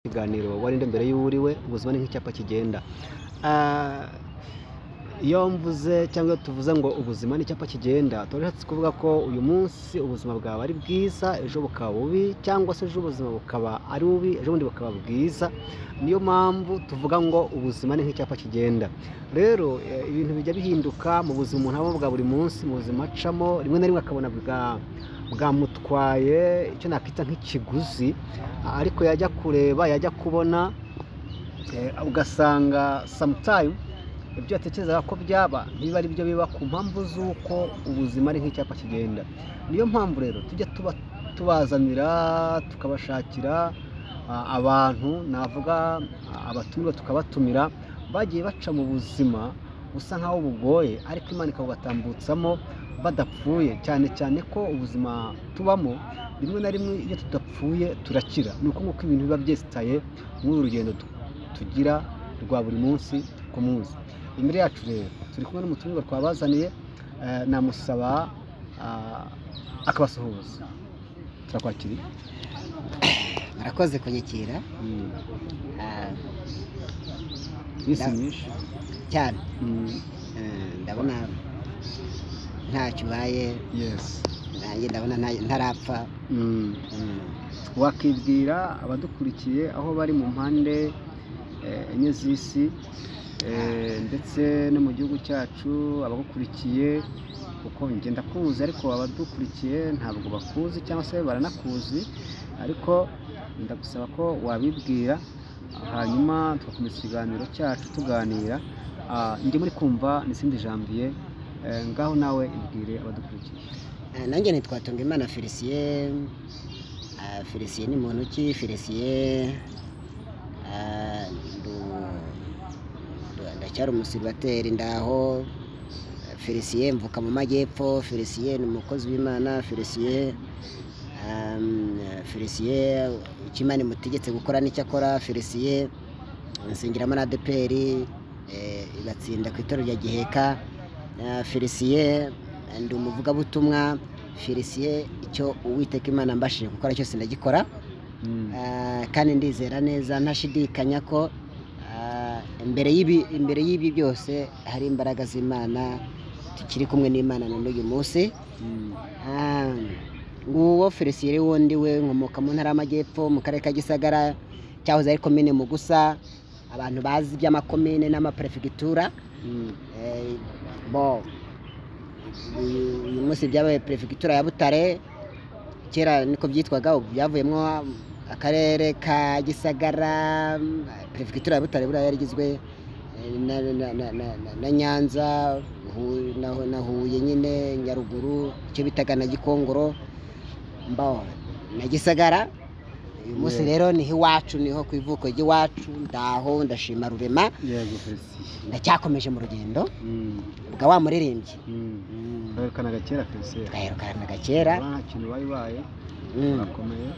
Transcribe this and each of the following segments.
ikiganiro warinde mbere y'uriwe ubuzima ni nk'icyapa kigenda. Iyo mvuze cyangwa iyo tuvuze ngo ubuzima ni icyapa kigenda turashatse kuvuga ko uyu munsi ubuzima bwawe ari bwiza ejo bukaba bubi cyangwa se ejo ubuzima bukaba ari bubi ejo bundi bukaba bwiza. Niyo mpamvu tuvuga ngo ubuzima ni nk'icyapa kigenda. Rero ibintu bijya bihinduka mu buzima umuntu abamo bwa buri munsi, mu buzima acamo, rimwe na rimwe akabona bwamutwaye icyo nakwita nk'ikiguzi, ariko yajya kureba yajya kubona ugasanga sometime ibyo yatekerezaga ko byaba ntibiba ari byo biba ku mpamvu z'uko ubuzima ari nk'icyapa kigenda. Niyo mpamvu rero tujya tubazanira tukabashakira abantu navuga abatumirwa tukabatumira bagiye baca mu buzima busa nkaho bugoye ariko Imana ikabubatambutsamo badapfuye, cyane cyane ko ubuzima tubamo rimwe na rimwe iyo tudapfuye turakira. Ni uko nk'uko ibintu biba byesitaye muri uru rugendo tugira rwa buri munsi ku munsi. Imbere yacu rero turi kumwe n'umutumirwa twabazaniye, namusaba akabasuhuza. Turakwakiriye. Murakoze kunyakira. Yisimisha cyane. Ndabona ntacyo ubaye. Yes. Nanjye ndabona ntarapfa. Wakibwira abadukurikiye aho bari mu mpande enye z'isi ndetse no mu gihugu cyacu abagukurikiye, kuko ngenda kuzi ariko abadukurikiye ntabwo bakuzi cyangwa se baranakuzi, ariko ndagusaba ko wabibwira hanyuma tugakomeza ikiganiro cyacu tuganira. Ndi muri kumva n'izindi jambiye, ngaho nawe ibwire abadukurikiye. Nanjye nitwa Tungimana Felicien. Felicien ni muntu ki? Felicien ndacyari umusiribateri ndaho. Felicien mvuka mu majyepfo. Felicien ni umukozi w'Imana. Felicien icyo Imana imutegetse gukora n'icyo akora. Felicien nsengera muri ADPR igatsinda ku itorero rya Giheka. Felicien ndi umuvugabutumwa. Felicien icyo Uwiteka Imana mbashije gukora cyose ndagikora. Kandi ndizera neza ntashidikanya ko imbere y'ibi byose hari imbaraga z'Imana, tukiri kumwe n'Imana n'uyu munsi. Nguwo Felicien wundi we nkomoka mu ntara y'Amajyepfo mu karere ka Gisagara cyahoze ari komine Mugusa, abantu bazi by'amakomine n'amaprefegitura. Uyu munsi byabaye prefegitura ya Butare, kera niko byitwaga, ubu byavuyemo akarere ka Gisagara. Prefegitura ya Butare buriya yarigizwe na Nyanza na Huye nyine, Nyaruguru, icyo bitaga na Gikongoro na Gisagara. Uyu munsi rero niho iwacu, niho ku ivuko ry'iwacu. Ndaho ndashima Rurema. Ndacyakomeje mu rugendo bwa wa muririmbyi. Gaherukanaga kera Felicien. Gaherukanaga kera. Nta kintu bayibaye. Urakomeye.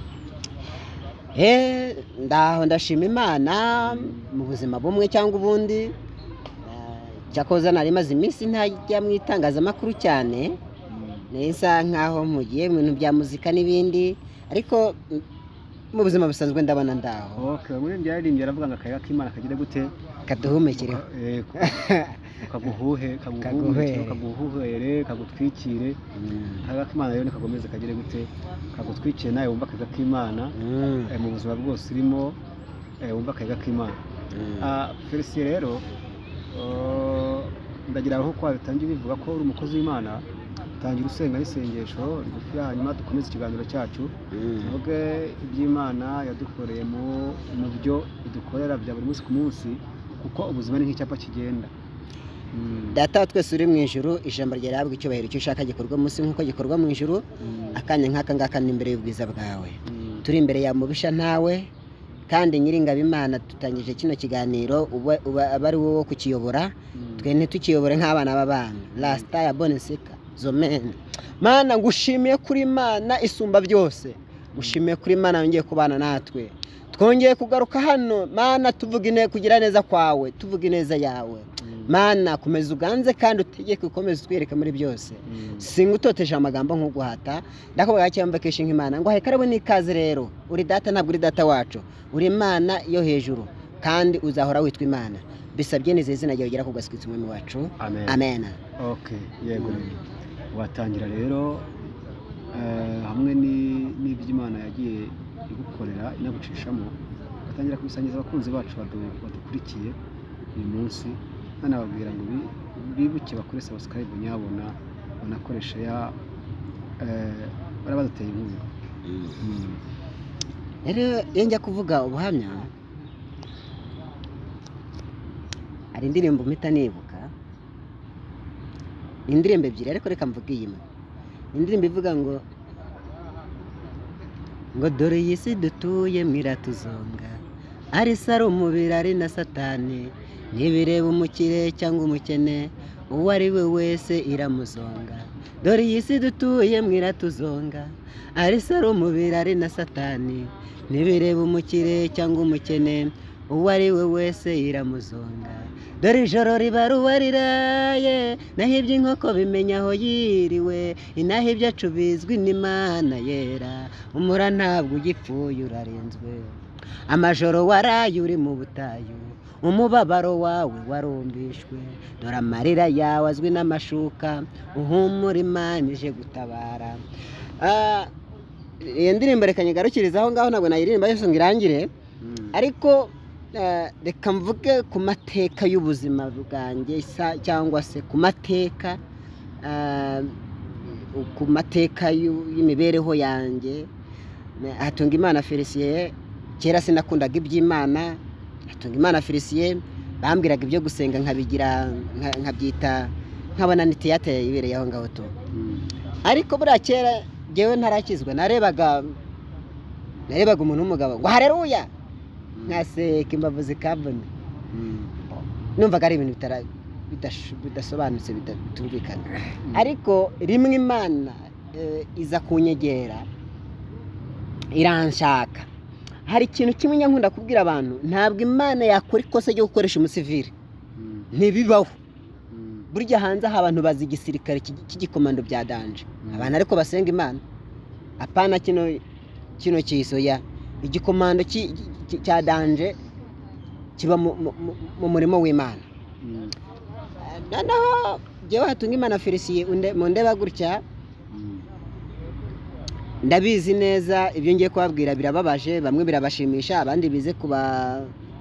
Ndaho ndashima Imana mu buzima bumwe cyangwa ubundi. Cyakoze nari maze iminsi ntajya mu itangazamakuru cyane, neza nkaho mugiye mu bintu bya muzika n'ibindi, ariko mu buzima busanzwe ndabona ndaho. Okay, umuririmbyi yaririmbye aravuga ngo akayaga k'Imana kagire gute? Kaduhumekereho. Kaguhuhere, kagutwikire. Akayaga k'Imana rero nikagomeze kagire gute? Kagutwikire nawe wumva akayaga k'Imana mu buzima bwose urimo, wumva akayaga k'Imana. Felicien rero ndagira aho kwa bitangiye bivuga ko uri umukozi w'Imana, tangira usenga n'isengesho rigufi, hanyuma dukomeze ikiganiro cyacu tuvuge iby'Imana yadukoreye mu byo idukorera bya buri munsi ku munsi, kuko ubuzima ni nk'icyapa kigenda. Data twese uri mu ijuru, ijambo ryawe rihabwa icyubahiro, icyo ushaka gikorwa munsi nk'uko gikorwa mu ijuru. Akanya nk'aka ngaka ni imbere y'ubwiza bwawe, turi imbere ya mubisha ntawe, kandi nyiringabo Imana tutangije kino kiganiro aba ari wowe kukiyobora, twe ntitukiyobore nk'abana b'abana. Rasta ya boneseka zomene Mana, ngushimiye kuri Imana isumba byose, ngushimiye kuri Imana yongeye kubana natwe, twongeye kugaruka hano Mana tuvuga kugira neza kwawe, tuvuga ineza yawe. mana komeza uganze kandi utegeke ukomeze utwereke muri byose singutoteje amagambo nk'uguhata ndakubwira cyamba kesha nk'Imana ngo karibu n'ikaze rero uri data ntabwo uri data wacu uri Imana yo hejuru kandi uzahora witwa Imana bisabye neza izina ryawe rigera kugaswitsa umwami wacu amen. Okay, yego watangira rero hamwe n'iby'Imana yagiye igukorera inagucishamo batangira kubisangiza abakunzi bacu badukurikiye uyu munsi nanababwira ngo bibuke bakore subscribe nyabona banakoresha barabaduteye inkunga. Rero njya kuvuga ubuhamya hari indirimbo mpita nibuka indirimbo ebyiri ariko reka mvuge iyi indirimbo ivuga ngo dore iyi si dutuye mwiratuzonga ari saro umubiri ari na satani ntibireba umukire cyangwa umukene uwo ari we wese iramuzonga dore iyi si dutuye mwiratuzonga ari saro umubiri ari na satani ntibireba umukire cyangwa umukene uwo ari we wese iramuzonga dore ijoro riba ruwariraye naho iby'inkoko bimenya aho yiriwe inaho ibyacu bizwi n'Imana yera umura ntabwo ugipfuye urarenzwe amajoro waraye uri mu butayu umubabaro wawe warumbishwe dore amarira yawe azwi n'amashuka uhumura Imana ije gutabara. Iyo ndirimbo reka nyigarukiriza aho ngaho ntabwo nayiririmba yose ngo irangire ariko reka mvuge ku mateka y'ubuzima bwanjye cyangwa se ku mateka y'imibereho yanjye. Hatungimana Felicien kera sinakundaga iby'Imana, Hatungimana Felicien bambwiraga ibyo gusenga nkabigira nkabyita nkabona ni théâtre yibereye aho ngaho to. Ariko buriya kera jewe ntarakizwa narebaga umuntu w'umugabo ngo haleluya nkaseka imbavu zikavuna numvaga ari ibintu bidasobanutse bitumvikana ariko rimwe Imana iza kunyegera iranshaka. Hari ikintu kimwe nyankunda kubwira abantu ntabwo Imana yakora ikosa ryo gukoresha umusivili ntibibaho. Burya hanze aha abantu bazi igisirikare cy'igikomando bya danje abantu ariko basenga Imana apana kino kisoya igikomando cya danje kiba mu murimo w'Imana. Noneho jewe Hatungimana Felicien mu ndeba gutya ndabizi neza ibyo ngiye kubabwira birababaje bamwe birabashimisha abandi bize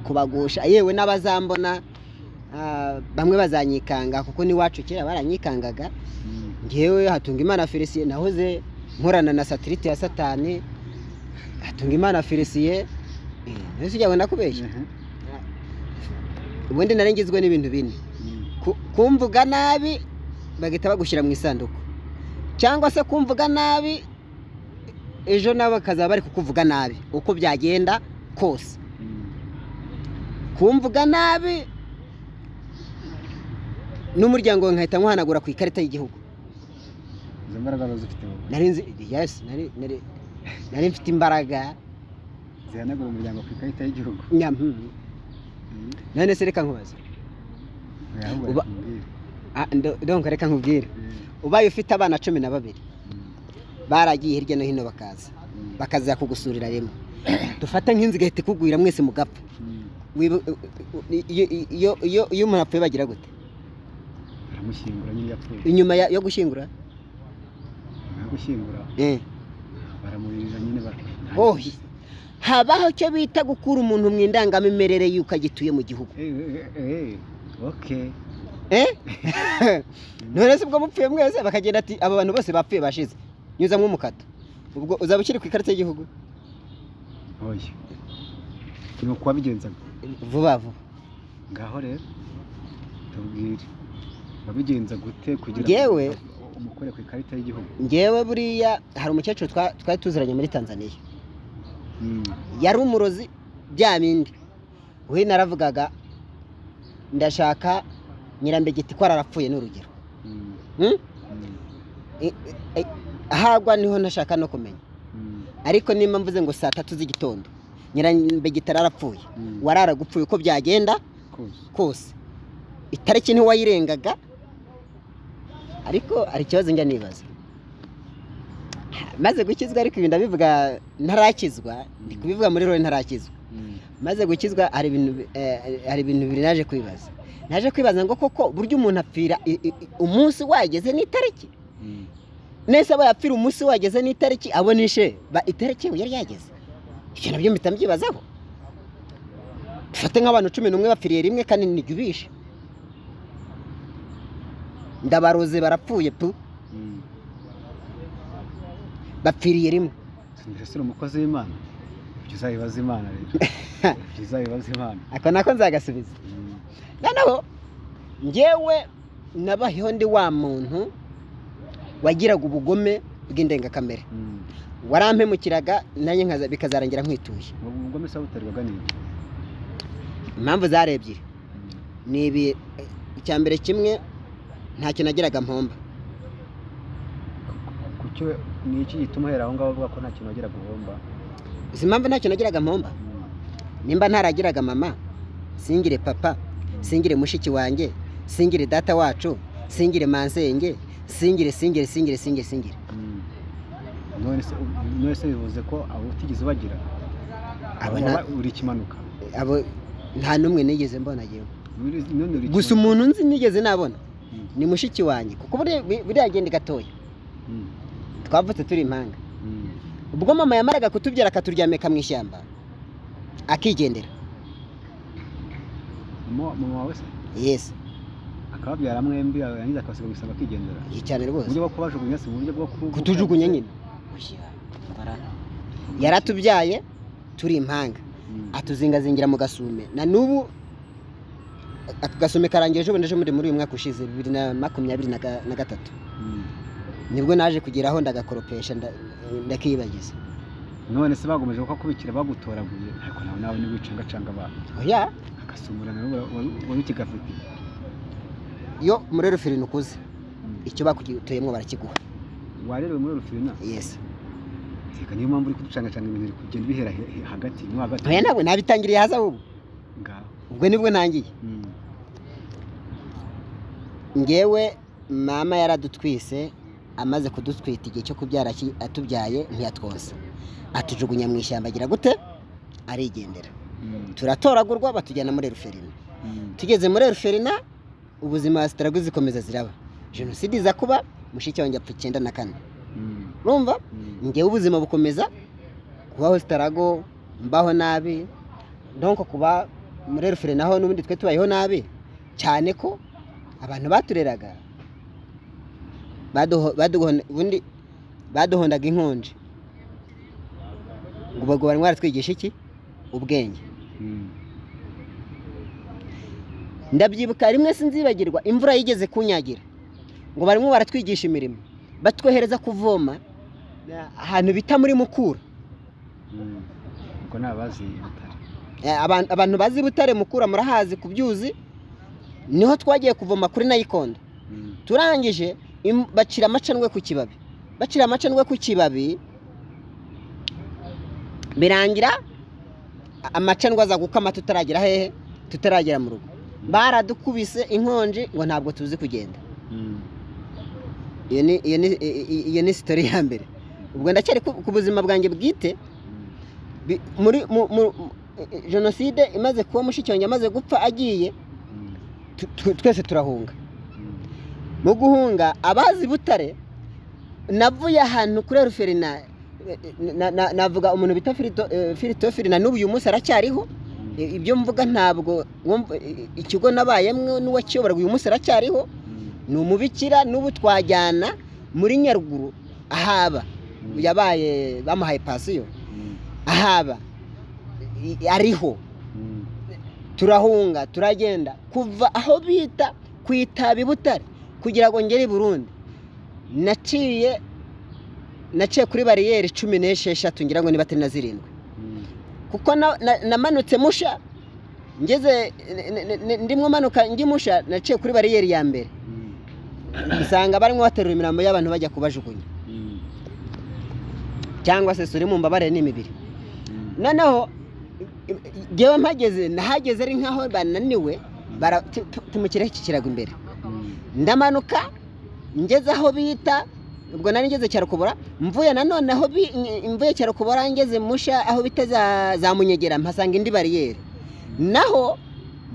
kubagusha yewe n'abazambona bamwe bazanyikanga kuko ni wacu kera baranyikangaga. Ngewe Hatungimana Felicien nahoze nkorana na satellite ya satani. Hatungimana Felicien nese ujya kubeshya ubundi narengizwe n'ibintu bine kumvuga nabi bagita bagushyira mu isanduku cyangwa se kumvuga nabi ejo nabo kaza bari kukuvuga nabi uko byagenda kose kumvuga nabi n'umuryango nkahita nkuhanagura ku ikarita y'igihugu. Izo mbaraga zifite nari mfite imbaraga zihanagura umuryango ku ikarita y'igihugu. None se reka nkubaza donc reka nkubwire ubaye ufite abana 12 baragiye hirya no hino bakaza kugusurira rimwe dufata nk'inziga ihita ikugwira mwese mugapfa. Iyo umuntu apfuye bagira gute? Baramushyingura nyine yapfuye. Inyuma yo gushyingura baramurira nyine habaho cyo bita gukura umuntu mu indangamimerere y'uko agituye mu gihugu. Okay. None se ubwo mupfuye mwese bakagenda ati aba bantu bose bapfuye bashize nyuza mu mukato ubwo uzaba ukiri ku ikarita y'igihugu. Oya kino kwabigenzaga vuba ngaho rero tubwire babigenza gute kugira ngewe umukore ku ikarita y'igihugu. Ngewe buriya hari umukecuru twari tuziranye muri Tanzania yari umurozi bya bindi we naravugaga ndashaka Nyirambegeti ko arapfuye n'urugero ahagwa niho ntashaka no kumenya ariko nimba mvuze ngo saa 3 z'igitondo Nyirambegeti arapfuye warara gupfuye uko byagenda kose itariki ntiwayirengaga ariko hari ikibazo njya nibaza maze gukizwa ariko ibi ndabivuga ntarakizwa ndi kubivuga muri rore ntarakizwa maze gukizwa hari ibintu bibiri naje kwibaza ngo koko buryo umuntu apfira umunsi wageze n'itariki nese aba yapfira umunsi wageze n'itariki abonishe itariki yari yageze icyo nabyo mpita mbyibazaho dufate nk'abantu 11 bapfiriye rimwe kandi nigubishe ndabaroze barapfuye tu bapfiriye rimwe sinjye umukozi w'Imana uzayibaza Imana rero uzayibaza Imana ako nako nzagasubiza noneho njyewe nabahiho ndi wa muntu wagiraga ubugome bw'indengakamere warampemukiraga nanjye nkaza bikazarangira nkwituye ubugome se buterwaga n'iki impamvu zarebyire nibi icyambere kimwe ntacyo nagiraga mpomba kucyo ni iki gituma hera aho ngaho bavuga ko ntacyo nagiraga guhomba izi mpamvu ntacyo nagiraga mpomba nimba ntaragiraga mama singire papa singire mushiki wanjye singire data wacu singire mansenge singire none se bivuze ko abo utigeze bagira abona uri kimanuka abo nta numwe nigeze mbona yewe gusa umuntu nzi nigeze nabona ni mushiki wanjye kuko buri agenda gatoya twavutse turi impanga ubwo mama yamaraga kutubyara akaturyameka mu ishyamba akigendera mama wawe se yes akababyara mwembi yangiza akasiga gusaba akigendera cyane rwose uburyo bwo kubajugunya se uburyo bwo kutujugunya nyine yaratubyaye turi impanga atuzingazingira mu gasume na nubu akagasume karangiye ejo muri uyu mwaka ushize 2023 nibwo naje kugeraho ndagakoropesha ndakibagiza none se bagomeje ko kubikira bagutoraguye ariko nawe ni wicangacanga abantu oya akasumurana wabikigafite yo muri rufirino ukuze icyo bakugituyemo barakiguha warerewe muri rufirino yes reka niyo mpamvu uri kuducangacanga ibintu kugenda bihera hagati mo hagati oya nawe nabitangiriye haza ubu ngaho ubwo nibwo ntangiye ngewe mama yaradutwise amaze kudutwita igihe cyo kubyara atubyaye ntiyatwoza atujugunya mu ishyamba agira gute arigendera turatoragurwa batujyana muri ruferina tugeze muri ruferina ubuzima sitarago zikomeza ziraba jenoside iza kuba mushiki wanjye apfa 94 urumva ngewe ubuzima bukomeza kubaho sitarago mbaho nabi donc kuba muri ruferina aho n'ubundi twe tubayeho nabi cyane ko abantu batureraga baduhondaga inkonje ngo ubwo bari mwaratwigisha iki ubwenge ndabyibuka rimwe sinzibagirwa imvura yigeze kunyagira ngo barimo baratwigisha imirimo batwohereza kuvoma ahantu bita muri Mukura ubwo nabazi Butare abantu bazi Butare Mukura murahazi ku byuzi niho twagiye kuvoma kuri Nayikondo turangije bacira amacanwe ku kibabi birangira amacanwe aza gukama tutaragera hehe tutaragera mu rugo baradukubise inkonji ngo ntabwo tuzi kugenda iyo ni story ya mbere ubwo ndacyari ku buzima bwanjye bwite muri jenoside imaze kuba mushiki wanjye amaze gupfa agiye twese turahunga mu guhunga abazi Butare navuye ahantu kuri ruferina navuga umuntu bita Firitofiri na n'ubu uyu munsi aracyariho ibyo mvuga ntabwo ikigo nabayemwe n'uwakiyoboraga uyu munsi aracyariho ni umubikira n'ubu twajyana muri Nyaruguru ahaba yabaye bamuhaye pasiyo ahaba ariho turahunga turagenda kuva aho bita kwitaba Butare kugira ngo ngere i Burundi naciye kuri bariyeri 16 ngira ngo ni 27 kuko namanutse musha ngeze ndimwe manuka ngimusha naciye kuri bariyeri ya mbere usanga barimo baterura imirambo y'abantu bajya kubajugunya cyangwa se suri mu mbabare n'imibiri noneho ngewe nahageze ari nkaho bananiwe tumukireho iki kirago imbere ndamanuka ngeze aho bita ubwo nari ngeze Cyarukubura mvuye nanone aho mvuye Cyarukubura ngeze Musha aho bita za Munyegera mpasanga indi bariyeri naho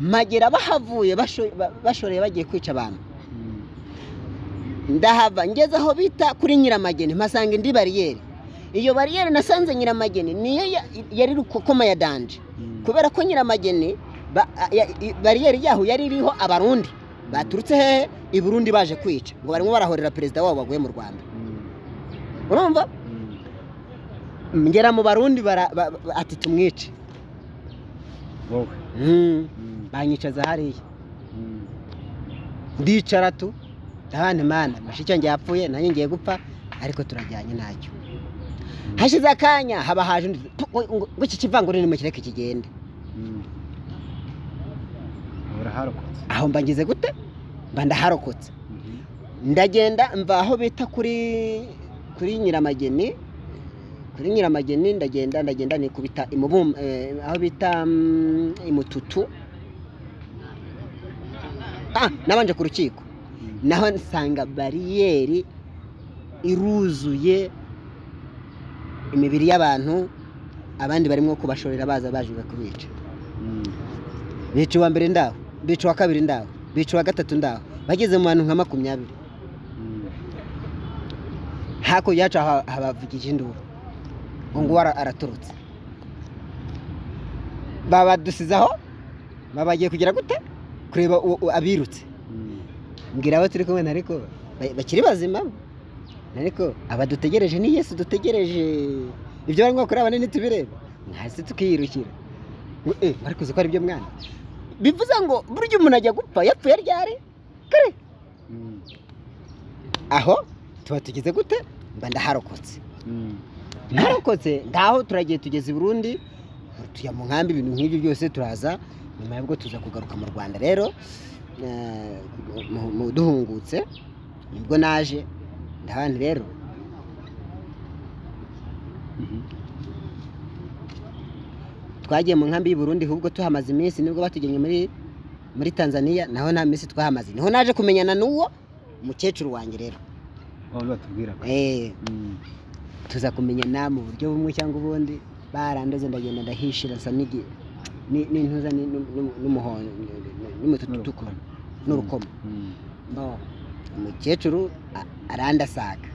magera bahavuye bashoreye bagiye kwica abantu ndahava ngeze aho bita kuri Nyiramageni mpasanga indi bariyeri iyo bariyeri nasanze Nyiramageni niyo yari rukokoma ya danje kubera ko Nyiramageni bariyeri yaho yari iriho abarundi baturutse hehe i Burundi baje kwica ngo barimo barahorera perezida wabo baguye mu Rwanda urumva ngera mu barundi ati tumwice wowe banyicaza hariya ndicara tu abandi mana mashicyo ngiye yapfuye nanjye ngiye gupfa ariko turajyanye nacyo hashize akanya haba haje ngo iki kivangura ni mu kireke kigende uraharokotse aho mbangize gute mba ndaharokotse ndagenda mva aho bita kuri Nyiramageni ndagenda nikubita imubum aho bita imututu nabanje ku rukiko naho nsanga bariyeri iruzuye imibiri y'abantu abandi barimo kubashorera baje kubica bica wa mbere ndaho bica wa kabiri ndaho bica wa gatatu ndaho bageze mu bantu nka 20 hako yacu habavugije induru ngo araturutse baba dusizaho babagiye kugira gute kureba abirutse ngira abo turi kumwe nariko bakiri bazima nariko abadutegereje ni Yesu dutegereje ibyo bari ngokora abanene tubireba nkasi tukiyirukira ngo bari kuzi ko ari byo mwana bivuze ngo buryo umuntu ajya gupfa yapfuye ryari kare aho tuba tugize gute mba ndaharokotse narokotse ngaho turagiye tugeze i Burundi tuya mu nkambi ibintu nk'ibyo byose turaza nyuma y'ubwo tuza kugaruka mu Rwanda rero mu duhungutse nibwo naje ndabandi rero twagiye mu nkambi y'u Burundi ahubwo tuhamaze iminsi nibwo batugennye muri Tanzania naho nta minsi twahamaze niho naje kumenyana n'uwo umukecuru wanjye rero aho batubwira tuza kumenyana mu buryo bumwe cyangwa ubundi barandoze ndagenda ndahishira nsa n'intuza n'umuhondo n'umututuku n'urukoma umukecuru arandasaga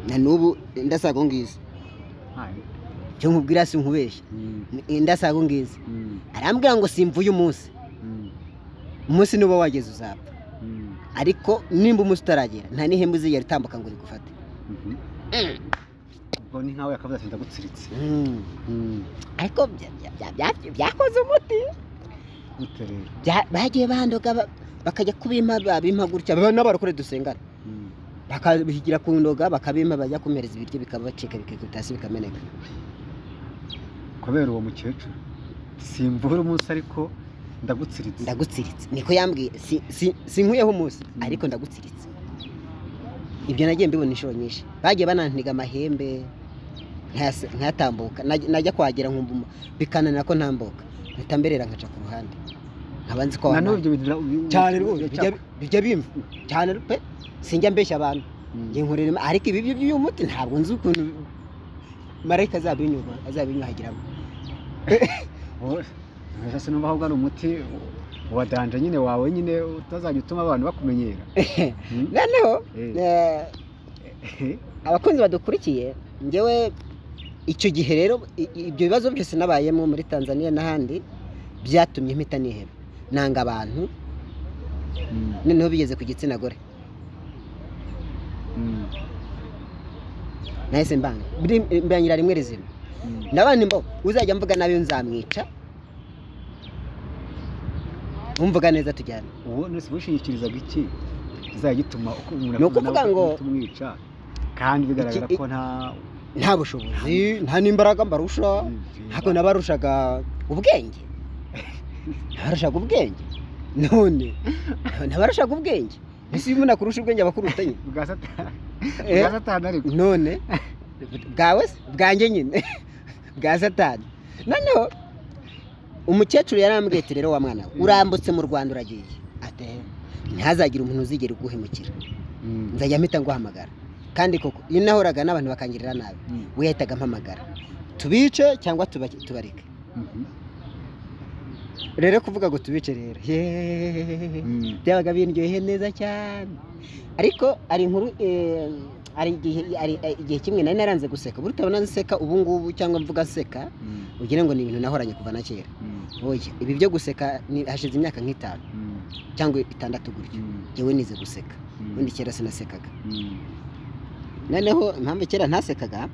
na nubu ndasaga ngize cyo nkubwira si nkubeshya ndasaga ngize arambwira ngo simvuye umunsi nuba wageze uzapfa ariko nimba umunsi utaragera nta n'ihembe uzi yaritambuka ngo rigufate ubwo ni nkawe yakavuze ati ndagutsiritse ariko byakoze umuti bagiye bandoga bakajya kubimpa babimpa gutya n'abarokore dusengana bakabigira ku ndoga bakabimpa bajya kumereza ibiryo bikabacika bikikubita hasi bikameneka kubera uwo mukecuru simvura umunsi ariko ndagutsiritse niko yambwiye sinkuyeho umunsi ariko ndagutsiritse ibyo nagiye mbibona inshuro nyinshi bagiye banantiga amahembe nkatambuka najya kwagera nkumva bikananira ko ntambuka bitamberera nkaca ku ruhande nkabanzi ko cyane bijya bimva cyane pe sinjya mbeshya abantu ngiye nkorera ariko ibi by'uyu muti ntabwo nzi ukuntu marayika azabinyuhagiramo ese numva ahubwo ari umuti wadanje nyine wawe nyine utazajya utuma abantu bakumenyera noneho abakunzi badukurikiye ngewe icyo gihe rero ibyo bibazo byose nabayemo muri Tanzania n'ahandi byatumye mpita niheba nanga abantu noneho bigeze ku gitsina gore nahise mbanyira rimwe rizima n'abandi mbo uzajya mvuga nabi nzamwica umvuga neza tujyana uwo nese bushingikirizaga iki izajya gituma umuntu akuvuga ngo tumwica kandi bigaragara ko nta bushobozi nta n'imbaraga mbarusha hako nabarushaga ubwenge none nabarushaga ubwenge ese umuntu akurusha ubwenge abakurutanye bwa satani ariko none bwanjye nyine bwa satani noneho umukecuru yarambwiye ati rero wa mwana urambutse mu Rwanda uragiye ate ntazagira umuntu uzigera uguhemukira nzajya mpita nguhamagara kandi koko iyo nahoraga n'abantu bakangirira nabi wihitaga mpamagara tubice cyangwa tubareke rero kuvuga ngo tubice rero byabaga biryoheye neza cyane ariko ari inkuru ari igihe kimwe nari naranze guseka buri utabona nseka ubu ngubu cyangwa mvuga nseka ugira ngo ni ibintu nahoranye kuva na kera oya ibi byo guseka hashize imyaka nk'itanu cyangwa 6 gutyo yewe nize guseka ubundi kera sinasekaga noneho impamvu kera ntasekaga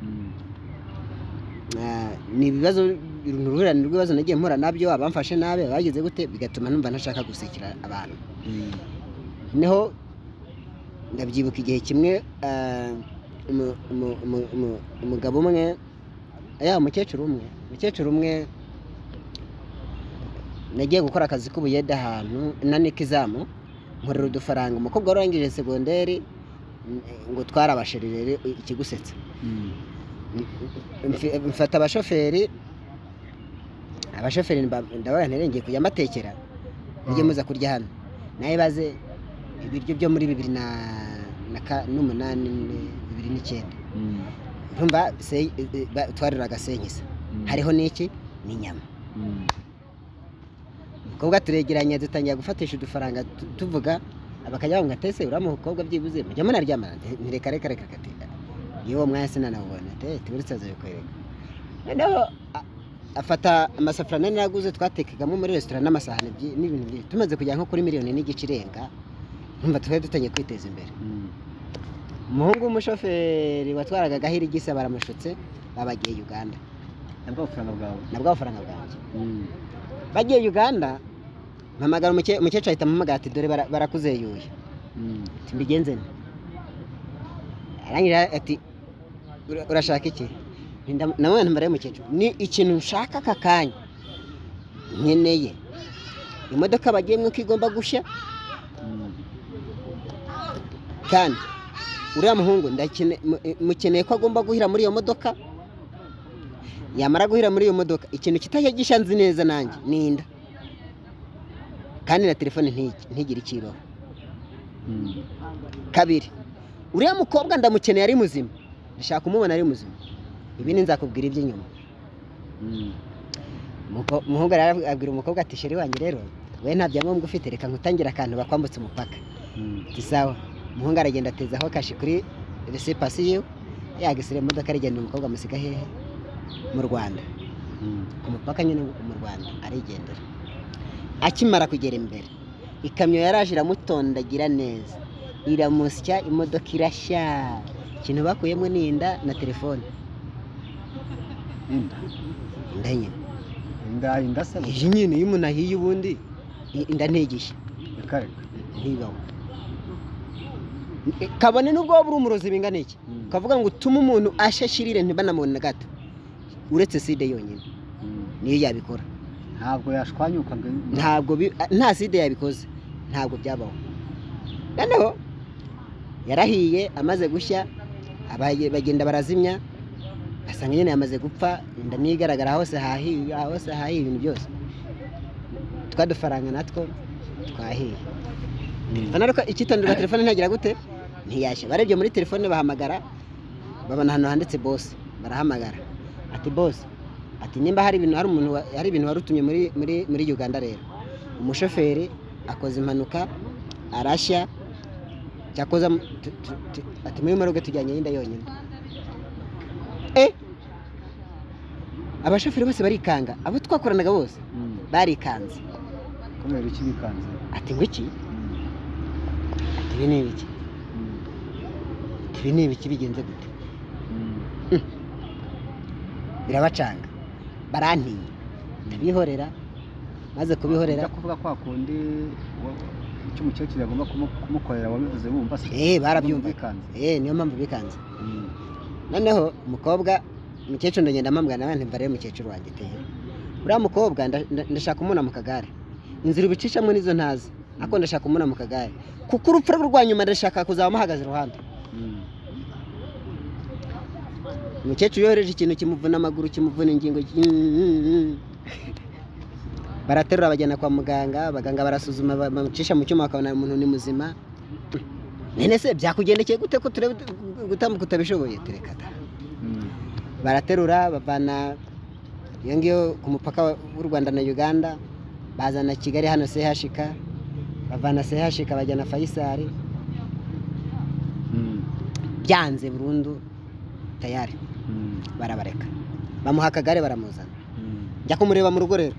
ni ibibazo uruhurirane rw'ibibazo nagiye mpora nabyo abamfashe nabe bagize gute bigatuma numva ntashaka gusekera abantu neho ndabyibuka igihe kimwe umugabo umwe umukecuru umwe nagiye gukora akazi k'ubuyede ahantu nanika izamu nkorera udufaranga umukobwa warangije segonderi ngo twarabashirire ikigusetsa mfata abashoferi ndabaga nterengeye kujya mbatekera njye muza kurya hano naye baze ibiryo byo muri 2008 2009 urumva twariraga senkisa hariho n'iki n'inyama umukobwa turegeranye dutangira gufatisha udufaranga tuvuga abakajya ngo atese uramuha umukobwa byibuze mujya munaryamana ntireka reka yewe mwaya sinanabona tuburitse azabikwereka noneho afata amasafuriya naguze twatekegamo muri restaurant n'amasahani n'ibintu byinshi tumaze kujya nko kuri 1 miliyoni n'igice irenga numva twari dutangiye kwiteza imbere umuhungu w'umushoferi watwaraga gahiri gisa baramushutse babagiye Uganda nabwo amafaranga bwanjye bagiye Uganda mpamagara umukecuru ahita mpamagara ati dore barakuzeyuye mbigenze nte arangira ati urashaka iki nawe nambara y'umukecuru ni ikintu nshaka aka kanya nkeneye imodoka bagiyemwe ko igomba gushya kandi uriya muhungu mukeneye ko agomba guhira muri iyo modoka yamara guhira muri iyo modoka ikintu kitajya gishanze neza nanjye ninda kandi na telefone ntigire ikibaho kabiri uriya mukobwa ndamukeneye ari muzima ndashaka kumubona ari muzima ibindi nzakubwira iby'inyuma umuhungu arabwira umukobwa ati sheri wanjye rero we nta byangombwa ufite reka nkutangira akantu bakwambutse umupaka kisawa umuhungu aragenda atezaho kashi kuri resepasiyo yagisire imodoka arigenda umukobwa amusiga hehe mu Rwanda ku mupaka nyine mu Rwanda arigendera akimara kugera imbere ikamyo yaraje iramutondagira neza iramusya imodoka irashya ikintu bakuyemo ni inda na telefone inda se nyine iyo umuntu ahiye ubundi inda ntigisha ntibaho kabone n'ubwo waba uri umurozi bingana iki ukavuga ngo utume umuntu ashashirire ntibanamubone na gato uretse side yonyine niyo yabikora ntabwo yashwanyuka nta side yabikoze ntabwo byabaho noneho yarahiye amaze gushya bagenda barazimya asanga nyine yamaze gupfa inda nigaragara hose hahiye ibintu byose twadufaranga natwo twahiye telefone ariko ikitonderwa telefone ntagira gute ntiyashya barebye muri telefone bahamagara babona hano handitse boss barahamagara ati boss ati nimba hari ibintu warutumye muri Uganda rero umushoferi akoze impanuka arashya cyakoza ati muri maroge tujyanye y'inda yonyine abashoferi bose barikanga abo twakoranaga bose barikanze kubera iki bikanze ati ngo iki ati ibi ni ibiki bigenze gute birabacanga barantinya ndabihorera maze kubihorera kuvuga kwa kundi icyo umukecuru yagomba kumukorera wabivuze wumva se barabyumva niyo mpamvu bikanze noneho umukecuru ndagenda mpamagana n'abandi mbare y'umukecuru wanjye teye uriya mukobwa ndashaka umuna mu kagare inzira ubicishamo nizo ntazi ariko ndashaka umuna mu kagare kuko urupfu rwa nyuma ndashaka kuzaba muhagaze iruhande umukecuru yohereje ikintu kimuvuna amaguru kimuvuna ingingo baraterura bajyana kwa muganga, abaganga barasuzuma bamucisha mu cyuma bakabona umuntu ni muzima. Nene se byakugendekeye gute ko turebe gutambuka utabishoboye? Tereka da. Baraterura bavana iyo ngiyo ku mupaka w'u Rwanda na Uganda, bazana Kigali hano CHK, bavana CHK bajyana Faisal. Byanze burundu tayari. Barabareka, bamuha akagare baramuzana. Njya kumureba mu rugo rero,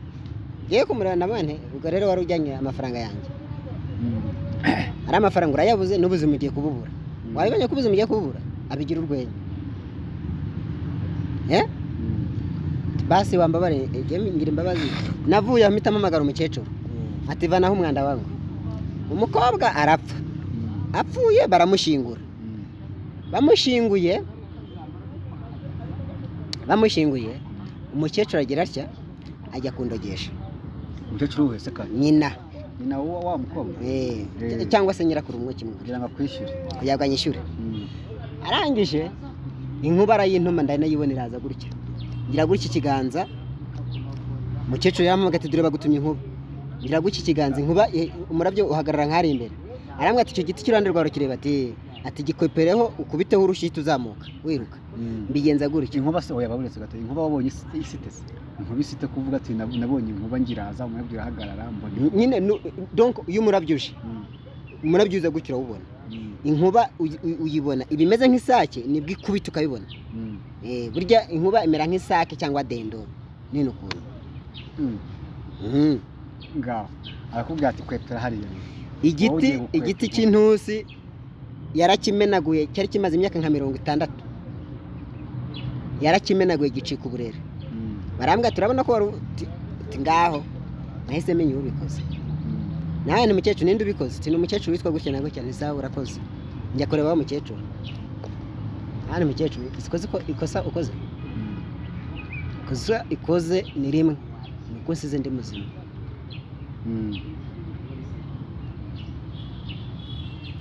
ngiye kumureba namane ubwo rero wari ujyanye amafaranga yanjye. Ari amafaranga urayabuze n'ubuzima ugiye kububura. Wabibonye ko ubuzima ugiye kububura? Abigira urwenya. Basi wambabare ngira imbabazi. Navuye amitamo amagara umukecuru. Ati vanaho umwanda wangu. Umukobwa arapfa. Apfuye baramushingura. Bamushinguye umukecuru agira atya ajya kundogesha. Umukecuru wese kandi nyina wa mukobwa cyangwa se nyirakuru umwe kimwe kugira ngo akwishyure, kugira ngo anyishyure. Arangije inkuba arayintuma ndanayibona iraza gutya, ngira gutya ikiganza. Umukecuru yamuhaga ati dore bagutumye inkuba. Ngira gutya ikiganza, inkuba umurabyo uhagarara nk'ari imbere. Arambwira ati icyo giti cy'urande rwawe kireba ati gikwepereho ukubiteho urushyi uzamuka wiruka. Mbigenza gutya. Inkuba se oya baburetse gato. Inkuba wabonye isitese. Inkuba isite kuvuga ati nabonye inkuba ngiraza umurabyo urahagarara mbona. Nyine donc iyo umurabyuje. Umurabyuza gutya urawubona. Inkuba uyibona ibimeze nk'isake nibwo ikubita ukabibona. Burya inkuba imera nk'isake cyangwa dendo nini ukuntu. Ngaho arakubwira ati kwepera hariya. Igiti cy'intusi yarakimenaguye, cyari kimaze imyaka nka 60. Yarakimenaguye gicika uburere. Barambwa turabona ko wari ngaho. Nahise menya ubikoze. Nawe ni mukecuru ninde ubikoze? Ati ni umukecuru witwa gutya na gutya. Nisa urakoze. Njya kureba wa mukecuru. Hano mukecuru ikoze ko ikosa ukoze. Koza ikoze ni rimwe. Nuko nsize ndi muzima.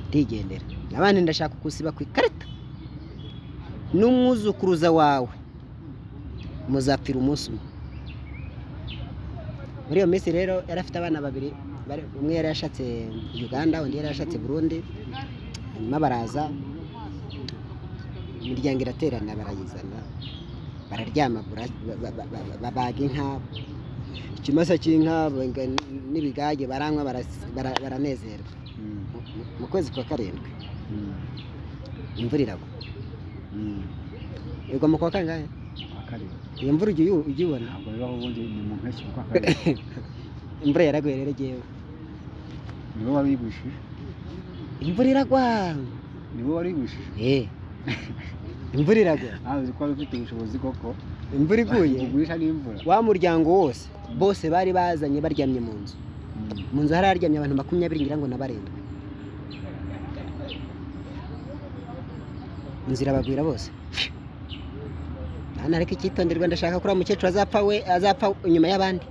Ndigendera. Nabandi ndashaka kusiba ku ikarita. N'umwuzukuruza wawe muzapfira umunsi umwe. Muri iyo minsi rero yarafite abana babiri, umwe yari yashatse Uganda, undi yari yashatse Burundi. Hanyuma baraza, imiryango iraterana barayizana, bararyama babaga inka, ikimasa cy'inka n'ibigage baranywa baranezerwa. Mu kwezi kwa 7 imvura iragwa. Igwa mu kwa kangahe? Iyo mvura ugibona ntabwo bibaho ubundi ni mu mpeshyi kwa kabiri. Imvura yaraguye rero giyewe. Nibo babigwishije. Imvura iragwa. Nibo babigwishije. Imvura iragwa. Uzi ko ufite ubushobozi koko. Imvura iguye. Ugwisha n'imvura. Wa muryango wose bose bari bazanye baryamye mu nzu. Mu nzu hararyamye abantu 20 ngira ngo nabarindwe. Inzira bagwira bose. Ariko icyitonderwa ndashaka kuri umukecuru azapfa inyuma y'abandi.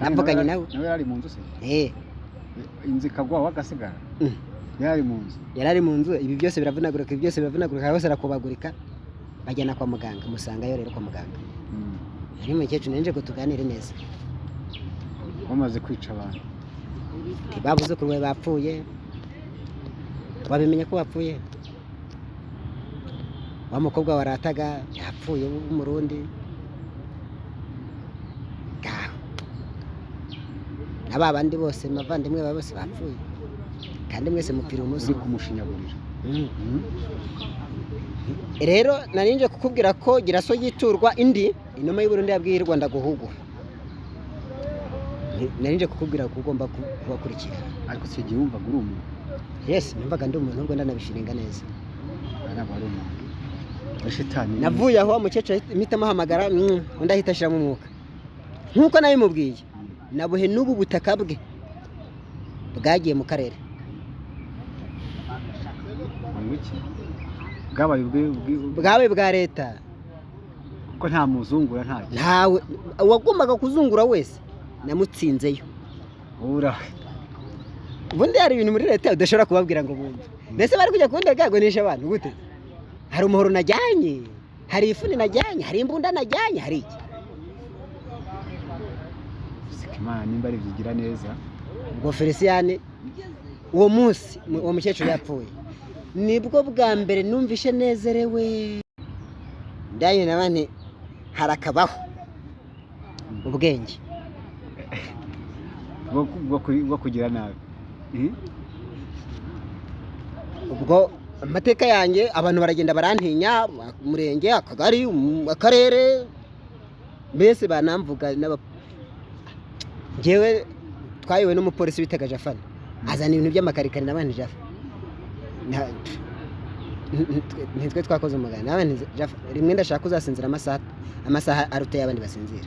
Navuganye nawe. Nawe yari mu nzu se? Inzi kagwa wagasigara. Yari mu nzu. Yarari mu nzu, ibi byose biravunagurika, hose arakubagurika. Bajyana kwa muganga, musangayo rero kwa muganga. Ari umukecuru nje ko tuganire neza. Bamaze kwica abantu. Bavuze ko we bapfuye. Wabimenye ko bapfuye. Wa mukobwa warataga yapfuye w'umurundi. Aba bandi bose mavandimwe bose bapfuye. Kandi mwese mupira umunsi uri kumushinyagurira. Rero narinje kukubwira ko giraso yiturwa indi inoma y'u Burundi yabwiye Rwanda guhugura. Narinje kukubwira ko ugomba kubakurikira. Ariko se gihumva guri umuntu. Yes, numvaga ndi umuntu Rwanda nabishiringa neza. Ntabwo ari umuntu. Shitani. Navuye aho umukecuru imitamo hamagara undi ahita ashira mu mwuka. Nkuko nabimubwiye. Nabuhe n'ubu butaka bwe bwagiye mu karere. Bwabaye bwa leta. Ko nta muzungura ntaje. Ntawe wagombaga kuzungura wese namutsinzeyo. Ubundi hari ibintu muri leta udashobora kubabwira ngo bumve. Mbese bari kujya kundaganisha abantu gute? Hari umuhoro najyanye, hari ifuni najyanye, hari imbunda najyanye, hari iki? Imana nimba ari byigira neza. ubwo Felicien uwo munsi uwo mukecuru yapfuye nibwo bwa mbere numvishe nezerewe ndanye nabane harakabaho ubwenge bwo kugira nabi. ubwo amateka yanjye abantu baragenda barantinya umurenge akagari akarere mbese banamvuga njyewe twayowe n'umupolisi bitaga Jafana azana ibintu by'amakarikari n'abandi Jafa ntitwe twakoze umugani n'abandi rimwe ndashaka uzasinzira amasaha aruteye abandi basinzira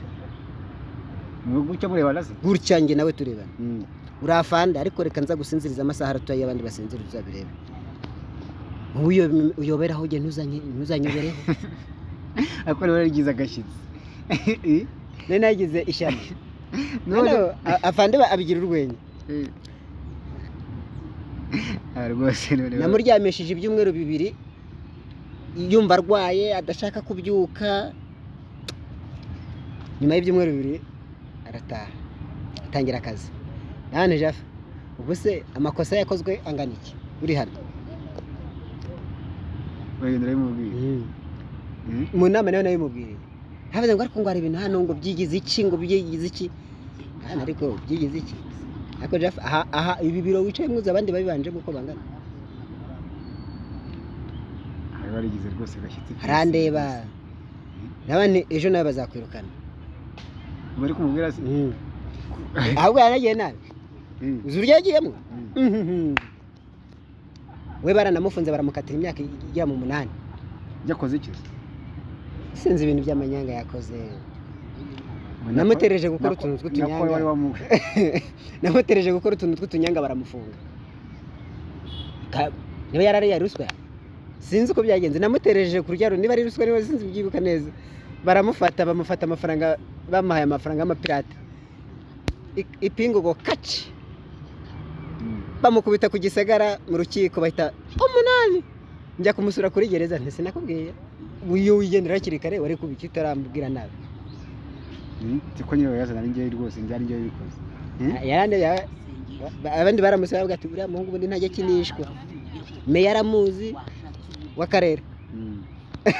gutya mureba naze gutya njye nawe tureba urafanda ariko reka nza gusinziriza amasaha aruteye abandi basinzira uzabireba uyobera aho ugenda ntuzanyobereho ariko rero rigize agashyitsi nari nagize ishyano none afande abigira urwenya rwose namuryamishije ibyumweru 2 yumva arwaye adashaka kubyuka nyuma y'ibyumweru 2 arataha atangira akazi nane Jafa ubu se amakosa yakozwe angana iki uri hano bagenda bimubwira mu nama nayo nabimubwiriye habaze ngo ariko ngo ari ibintu hano ngo byigize iki ariko byigize iki ariko Jafa aha ibi biro wicaye muzi abandi babibanje uko bangana barigize rwose gashyitsi arandeba nabane ejo nawe bazakwirukana bari kumubwira se ahubwo yaragiye nabi uzuri yagiyemo we baranamufunze baramukatira imyaka igera mu 8 yakoze iki sinzi ibintu by'amanyanga yakoze namutereje gukora utuntu tw'utunyanga namutereje gukora utuntu tw'utunyanga baramufunga niba yarariye ruswa sinzi uko byagenze namutereje kuryaro niba ari ruswa niba sinzi byibuka neza bamufata amafaranga bamuhaye amafaranga y'amapirate ipingo go kaci bamukubita ku gisagara mu rukiko bahita 8 njya kumusura kuri gereza ntese nakubwiye uyu wigendera kiri kare wari kubiki utarambwira nabi tiko nyewe yazana n'ingiye rwose njyari ngiye bikoze yarande abandi baramusaba bwa ati buriya muhungu bundi ntajya kinishwa meya aramuzi w'akarere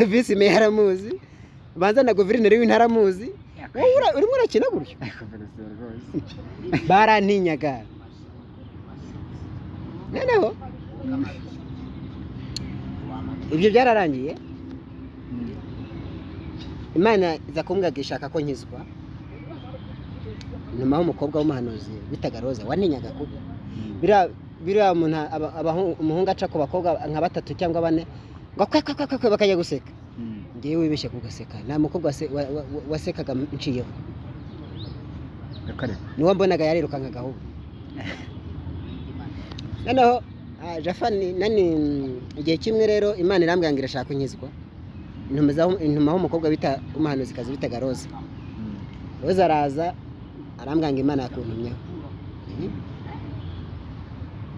visi meya aramuzi banza na guverineri w'intara aramuzi urimo urakina gutyo barantinyaga noneho ibyo byararangiye Imana iza kumbwaga ishaka ko nkizwa nyuma umukobwa w'umuhanuzi bitaga Roza waninyaga kuko biriya umuhungu aca ku bakobwa nka 3 cyangwa 4 ngo bakajya guseka ngiye wibeshye kugaseka nta mukobwa wasekaga nciyeho niwo mbonaga yarirukankaga ahubwo noneho Jafani nani igihe kimwe rero Imana irambwira ngo irashaka nkizwa intumaho umukobwa bita umuhanuzi kazi bitaga Roza Roza araza arambwira ngo Imana yakuntumyeho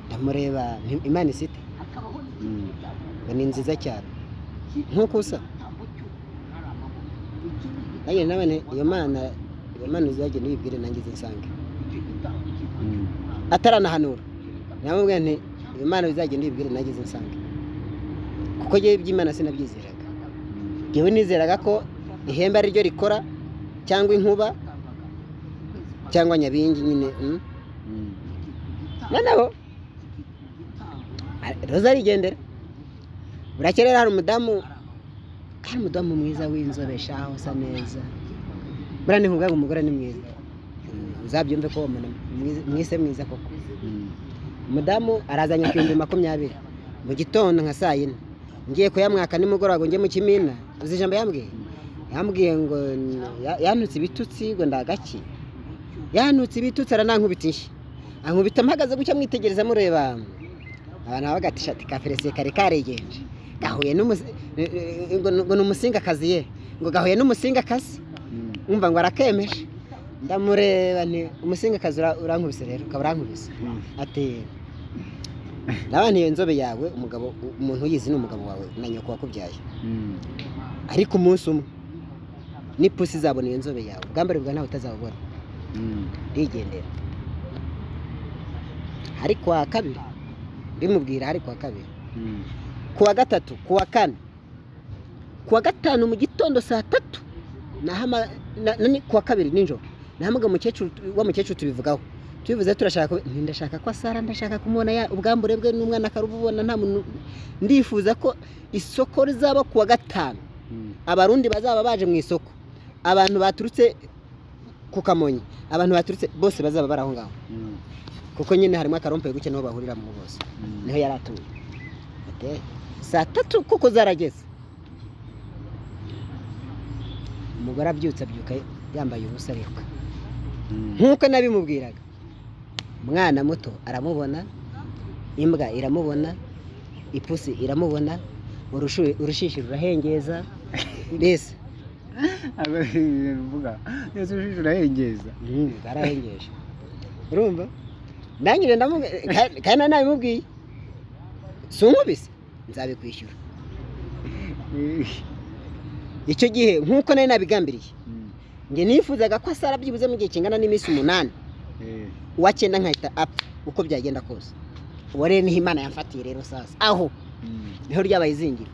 ndamureba Imana isite ni nziza cyane nkuko usa naye nabane iyo Mana izajye nibwire nangize nsange ataranahanura namubwira nti Imana izajye nibwire nangize nsange kuko je iby'Imana sinabyizeraga yewe nizeraga ko ihemba ari ryo rikora cyangwa inkuba cyangwa nyabingi nyine noneho Roza arigendera burakerera hari umudamu mwiza w'inzobe shaho sa neza burane nkubwa ngo umugore ni mwiza uzabyumve ko mwise mwiza koko umudamu arazanye 2020 mu gitondo nka saa 4 ngiye kuyamwaka nimugoroba ngiye mu Kimina uzi ijambo yambwiye ngo yanutse ibitutsi ngo ndagaki yanutse ibitutsi aranankubita inshi ankubita mpagaze gucya mwitegereza mureba abantu bagatisha ati ka Felicien kare karegenje gahuye ngo numusinga kazi ye ngo gahuye n'umusinga kazi umva ngo arakemeje ndamureba ni umusinga kazi urankubise rero ukaburankubise ati nabane iyo nzobe yawe umugabo umuntu yizi n'umugabo wawe na nyoko wakubyaye ariko umunsi umwe ni pusi zabona iyo nzobe yawe bwambare bwa nawe utazabona ndigendera. Hari kuwa kabiri ndimubwira, hari kuwa kabiri, kuwa gatatu, kuwa kane, kuwa gatanu mu gitondo saa 3 kuwa kabiri ninjoro nahamaga umukecuru tubivugaho, tubivuze turashaka ndashaka ko asara, ndashaka kumubona ubwambure bwe n'umwana akarububona, nta muntu ndifuza ko isoko rizaba kuwa gatanu, abarundi bazaba baje mu isoko, abantu baturutse ku Kamonyi, abantu baturutse bose bazaba baraho ngaho, kuko nyine harimo akarompe guke niho bahurira mu bose, niho yaratuye. Saa 3 kuko zarageze, umugore abyutse abyuka yambaye ubusa ariruka nkuko nabimubwiraga. Umwana muto aramubona, imbwa iramubona, ipusi iramubona, urushishi rurahengeza, mbese mvuga neza urujijo urahengeza. Barahengeje, urumva ndangire kandi nabimubwiye, sunkubise nzabikwishyura. Icyo gihe nkuko nari nabigambiriye, nge nifuzaga ko asara byibuze mu gihe kingana n'iminsi 8, uwa 9 nkahita apfa uko byagenda kose. Uwo rero niho Imana yamfatiye rero sasa, aho niho ryabaye izingira.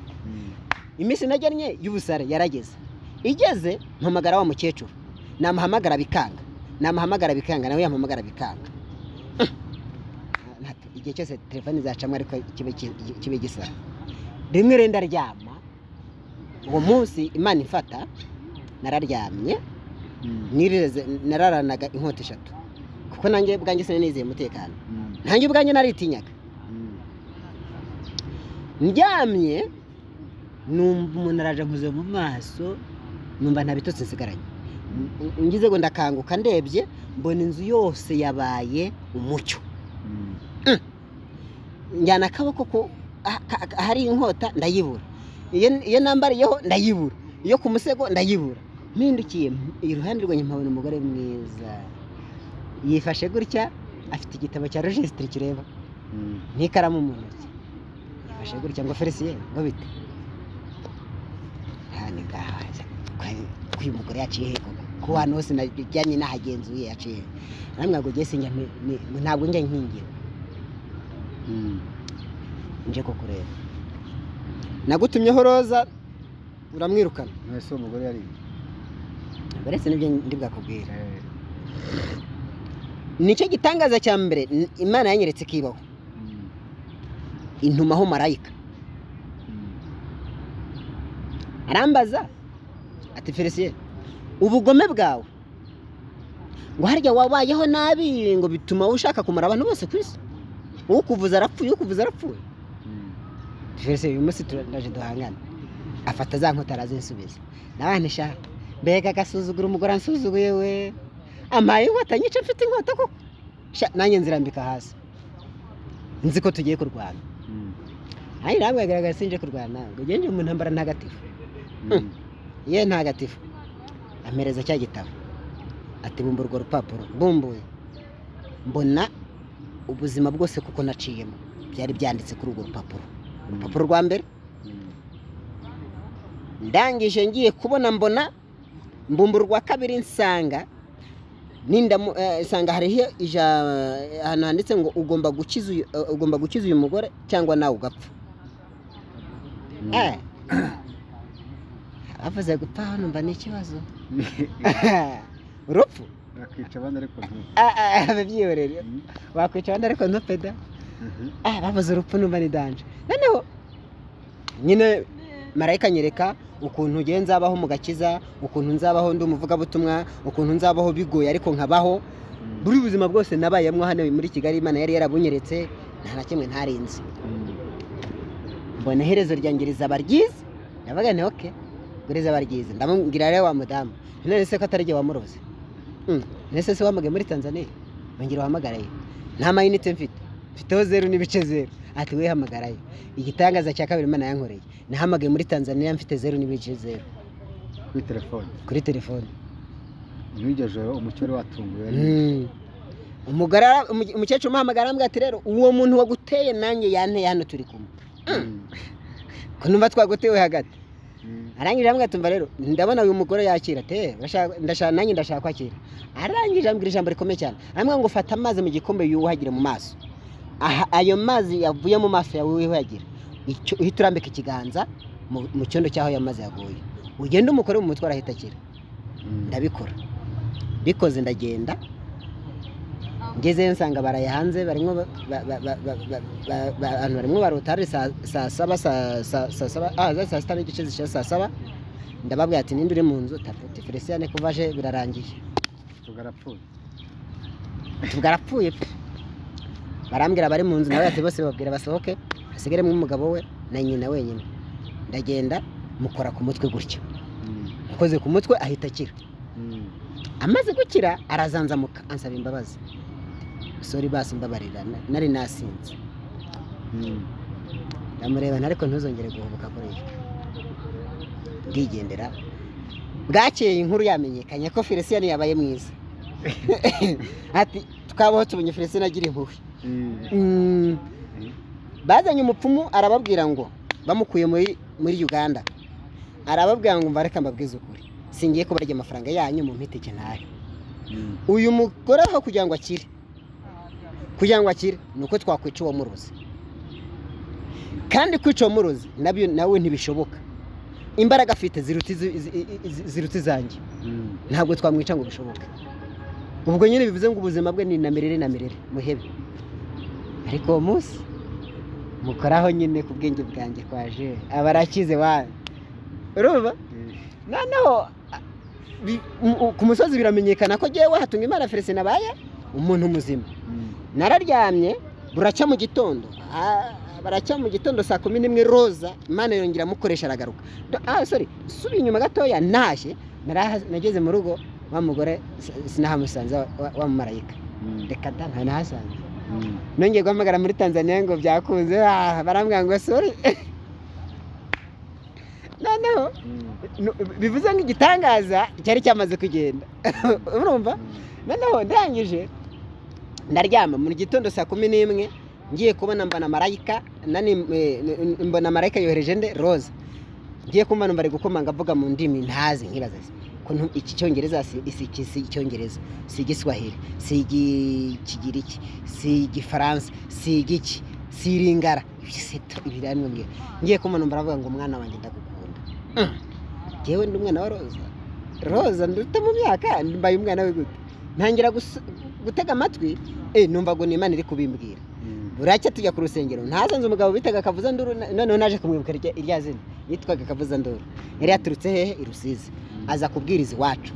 Iminsi najyanye y'ubusare yarageze, igeze mpamagara wa mukecuru, namuhamagara bikanga, nawe yamuhamagara bikanga. Igihe cyose telefone zacamwe ariko kibe gisara. Rimwe renda ryama, uwo munsi Imana ifata, nararyamye, nararanaga inkota 3, kuko nanjye bwanjye sinizeye umutekano, nanjye bwanjye naritinyaga. Ndyamye numva umuntu araje nkuze mu maso, numva nta bitotsi nsigaranye. Ngize ngo ndakanguka ndebye, mbona inzu yose yabaye umucyo. Njyana akaboko ko hari inkota ndayibura, iyo nambariyeho ndayibura, iyo ku musego ndayibura. Mpindukiye iruhande rwanjye mpabona umugore mwiza, yifashe gutya, afite igitabo cya registre kireba n'ikaramu mu ntoki, yifashe gutya ngo Felicien ngo bite hani gahaza uyu mugore yaciye heko ko hano hose najyanye nahagenzuye yaciye. Namwe ngo gese njya ntabwo njya nkingira, nje ko kureba nagutumyeho roza uramwirukana. Mwese umugore yari baretse nibyo ndi bwakubwira. Nicyo gitangaza cya mbere Imana yanyeretse kibaho, intumaho marayika arambaza ati Felicien, ubugome bwawe ngo harya wabayeho nabi ngo bituma ushaka kumara abantu bose kwisi, ukuvuza arapfuye. Felicien uyu munsi turaje duhangana, afata za nkota arazinsubiza, nabantisha mbega gasuzugura umugore ansuzuguye we, amaye inkota nyice mfite inkota koko, nanjye nzirambika hasi, nzi ko tugiye kurwana. Ayi namwe agaragaza sinje kurwana, ngo genje mu ntambara ntagatifu. Ye ntagatifu amereza cya gitabo, ati bumbura urwo rupapuro. Mbumbuye mbona ubuzima bwose kuko naciyemo byari byanditse kuri urwo rupapuro, urupapuro rwa mbere. Ndangije ngiye kubona mbona mbumbura urwa kabiri, nsanga sanga hariho ahantu handitse ngo ugomba gukiza uyu mugore cyangwa nawe ugapfa. Avuze gupfa hano mba n'ikibazo. Urupfu bakica abandi ariko ababyiyorere bakwica abandi ariko ntopeda. Bavuze urupfu numva ni danje. Noneho nyine marayika nyereka ukuntu ugiye nzabaho mu gakiza, ukuntu nzabaho ndi umuvugabutumwa, ukuntu nzabaho bigoye ariko nkabaho. Buri buzima bwose nabayemwo hano muri Kigali Imana yari yarabunyeretse, nta na kimwe ntarinzi. Mbona herezo ryangiriza baryize, ndavuga nti okay guriza baryize. Ndamubwira rero wa mudamu, none se ko atarije wamuroze, nese se wamage muri Tanzania, ngira wahamagaraye, nta mayinite mfiteho 0.0. Ati we hamagaraye. Igitangaza cya kabiri Imana yankoreye, nahamagaye muri Tanzania mfite 0.0 kuri telefone. Nwigeje umucyore watunguye. Umukecuru umuhamagara ambwira ati rero uwo muntu waguteye nanjye yanteye hano turi kumwe. Ko numva twagutewe hagati. arangije ambwira ati mva rero ndabona uyu mugore yakira te nanjye ndashaka kwakira. Arangije ambwira ijambo rikomeye cyane, ambwira ngo fata amazi mu gikombe yuhagire mu maso. Ayo mazi yavuye mu maso yawe wiyuhagira, uhita urambika ikiganza mu cyondo cyaho ayo mazi yaguye, ugenda umukore mu mutwe arahita akira. Ndabikora, bikoze ndagenda, ngeze nsanga baraye hanze barimo abantu barimo barotari saa sita n'igice zishyira saa saba. Ndababwira ati ninde uri mu nzu? Tapoti Felicien kuvaje birarangiye, tugarapfuye. Barambwira bari mu nzu nawe ati bose babwira basohoke hasigare mu umugabo we na nyina wenyine. Ndagenda mukora ku mutwe gutya, mukoze ku mutwe ahita akira. Amaze gukira arazanzamuka ansaba imbabazi, sorry basi mbabarira nari nasinze. Ndamureba ariko ntuzongere guhubuka kuri iyo. Ndigendera. Bwakeye inkuru yamenyekanye ko Felicien yabaye mwiza. Ati tukabaho tubonye Felicien agira impuhwe. Bazanye umupfumu arababwira ngo bamukuye muri Uganda, arababwira ngo mva reka mbabwize ukuri, singiye kubarya amafaranga yanyu mu mpiteke ntahe. Uyu mugore aho kugira ngo akire nuko twakwica uwo murozi, kandi kwica uwo murozi nabyo nawe ntibishoboka. Imbaraga afite ziruta izanjye, ntabwo twamwica ngo bishoboke. Ubwo nyine bivuze ngo ubuzima bwe ni namerere muhebe. Ariko uwo munsi mukoraho nyine ku bwenge bwanjye kwaje abarakize wa urumva. Noneho ku musozi biramenyekana ko jewe hatunga Imana Felicien abaye umuntu muzima. Nararyamye buracya mu gitondo, baracya mu gitondo saa 11 Roza Imana yongera mukoresha aragaruka. Subi inyuma gatoya nashye nageze mu rugo, wa mugore sinahamusanze wa marayika. Reka da nta nahasanze. Nongeye guhamagara muri Tanzania ngo byakunze, barambwira ngo sorry. Noneho bivuze ngo igitangaza cyari cyamaze kugenda. Urumva? Noneho ndangije ndaryama mu gitondo saa 11 ngiye kubona mbana marayika mbona marayika yohereje nde Roza. Ngiye kumana bari gukomanga avuga mu ndimi ntazi nkibaza ko iki cyongereza si icyongereza, si igiswahili, si ikigiriki, si igifaransa, si igiki, si iringara, ibirani mbwe. Ngiye kumana baravuga ngo umwana wanjye ndagukunda. Jewe ndi umwana wa Roza ndute mu myaka mbaye umwana we gute. Ntangira gutega amatwi numva ngo ni Imana iri kubimbwira. Buracya tujya ku rusengero, ntazanze umugabo bitaga Kavuza Nduru, noneho naje kumwibuka irya zina yitwaga Kavuza Nduru. Yari yaturutse hehe? I Rusizi, aza kubwiriza iwacu.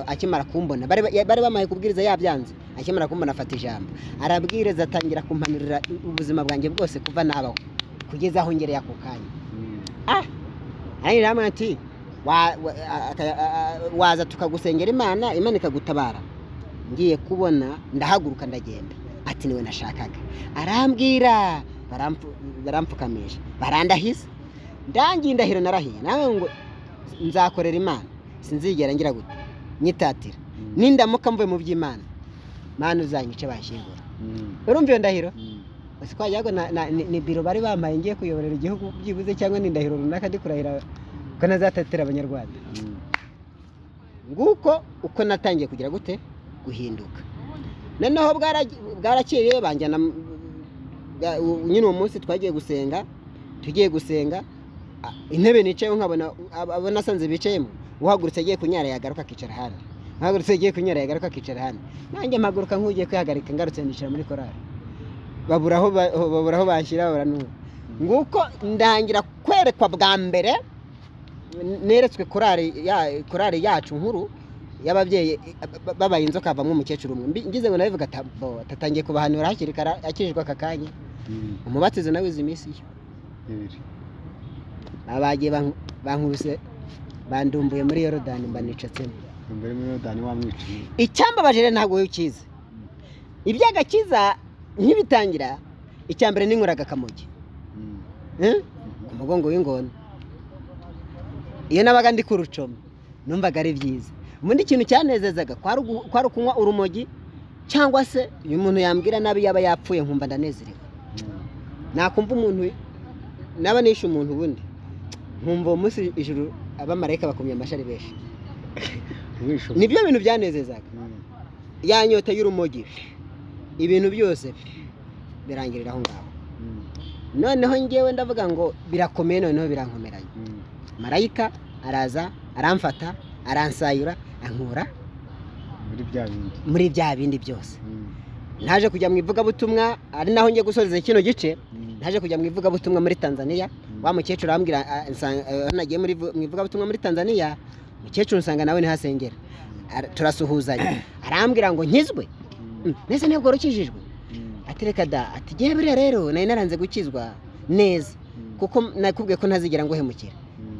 Akimara kumbona bari bamaye kubwiriza yabyanze, akimara kumbona afata ijambo arabwiriza, atangira kumpanurira ubuzima bwanjye bwose kuva nabaho kugeza aho ngereye ako kanya. Ariko hamwe ati waza tukagusengera Imana ikagutabara. Ngiye kubona ndahaguruka ndagenda, ati niwe nashakaga. Arambwira barampfukamisha, barandahisa. Ndangiye indahiro narahiye, nawe ngo nzakorera Imana sinzigera ngira gute nyitatira. Nindamuka mvuye mu by'Imana, Mana uzanyice bashingura. Urumva iyo ndahiro? Basi kwajyago ni biro bari bamaye ngiye kuyoborera igihugu byibuze, cyangwa ni ndahiro runaka ndi kurahira ko nazatatira Abanyarwanda. Nguko uko natangiye kugira gute guhinduka. Noneho bwarakeye banjyana nyine uwo munsi tugiye gusenga, intebe nicayeho nkabona abona sanze bicayemo, uhagurutse agiye kunyara yagaruka akicara hano, nanjye mpaguruka nk'ugiye kwihagarika, ngarutse nicara muri korari. baburaho banshyira baranuba. Nguko ndangira kwerekwa bwa mbere, neretswe korari yacu nkuru y'ababyeyi babaye inzoka bavamo umukecuru umwe. Ngize ngo nabivuga tatangiye kubahanura hakiri kare akijijwe akakanya. Umubatizo nawe izi minsi yo abagiye bankubise bandumbuye muri Yorodani mbanicatsemo. Muri Yorodani wamwiciye. Icyambabaje rero ntabwo ukiza. Ibyagakiza nkibitangira, icyambere ninkoraga kamogi. Umugongo w'ingona. Iyo nabaga ndi ku rucoma numvaga ari byiza. Ubundi ikintu cyanezezaga kwari kunywa urumogi, cyangwa se uyu muntu yambwira nabi yaba yapfuye nkumva ndanezerewe. Nakumva umuntu naba nishe umuntu ubundi nkumva uwo munsi ijuru abamarayika bakumye amashari benshi nibyo bintu byanezezaga ya nyota y'urumogi ibintu byose birangirira aho ngaho noneho ngewe ndavuga ngo birakomeye noneho birankomeranye marayika araza aramfata aransayura ankura muri bya bindi byose naje kujya mu ivugabutumwa ari naho ngiye gusoreza kino gice naje kujya mu ivugabutumwa muri Tanzania wa mukecuru arambwira nagiye mu ivugabutumwa muri Tanzania mukecuru nsanga nawe ni hasengera turasuhuzanya arambwira ngo nkizwe neza ntabwo rukijijwe atereka da ati giye buriya rero nari naranze gukizwa neza kuko nakubwiye ko ntazigera ngo hemukira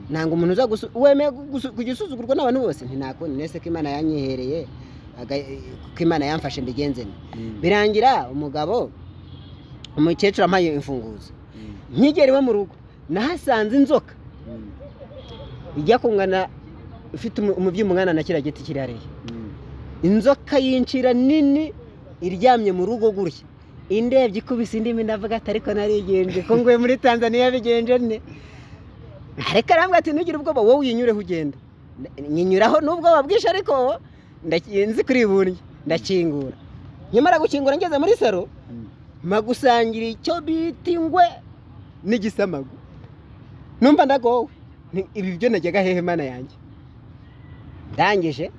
nanga umuntu uza wemeye kugisuzugurwa n'abantu bose ntinako nese ko Imana yanyihereye ko Imana yamfashe mbigenze birangira umukecuru ampaye imfunguzo nkigeriwe mu rugo nahasanze inzoka ijya kungana ufite umubyimungana na kira giti kiri hariya inzoka yincira nini iryamye mu rugo gutya indebye ikubise indimi ndavuga ati ariko narigenje ko nguye muri Tanzania bigenje ne ariko arambwa ati ntugire ubwoba wowe uyinyureho ugenda nyinyuraho n'ubwoba bwishe ariko ndakinzi kuri bunye ndakingura nyamara gukingura ngeze muri saro magusangira icyo bita ingwe n'igisamagu numva ndagowe ibi byo najyaga hehe Mana yanjye ndangije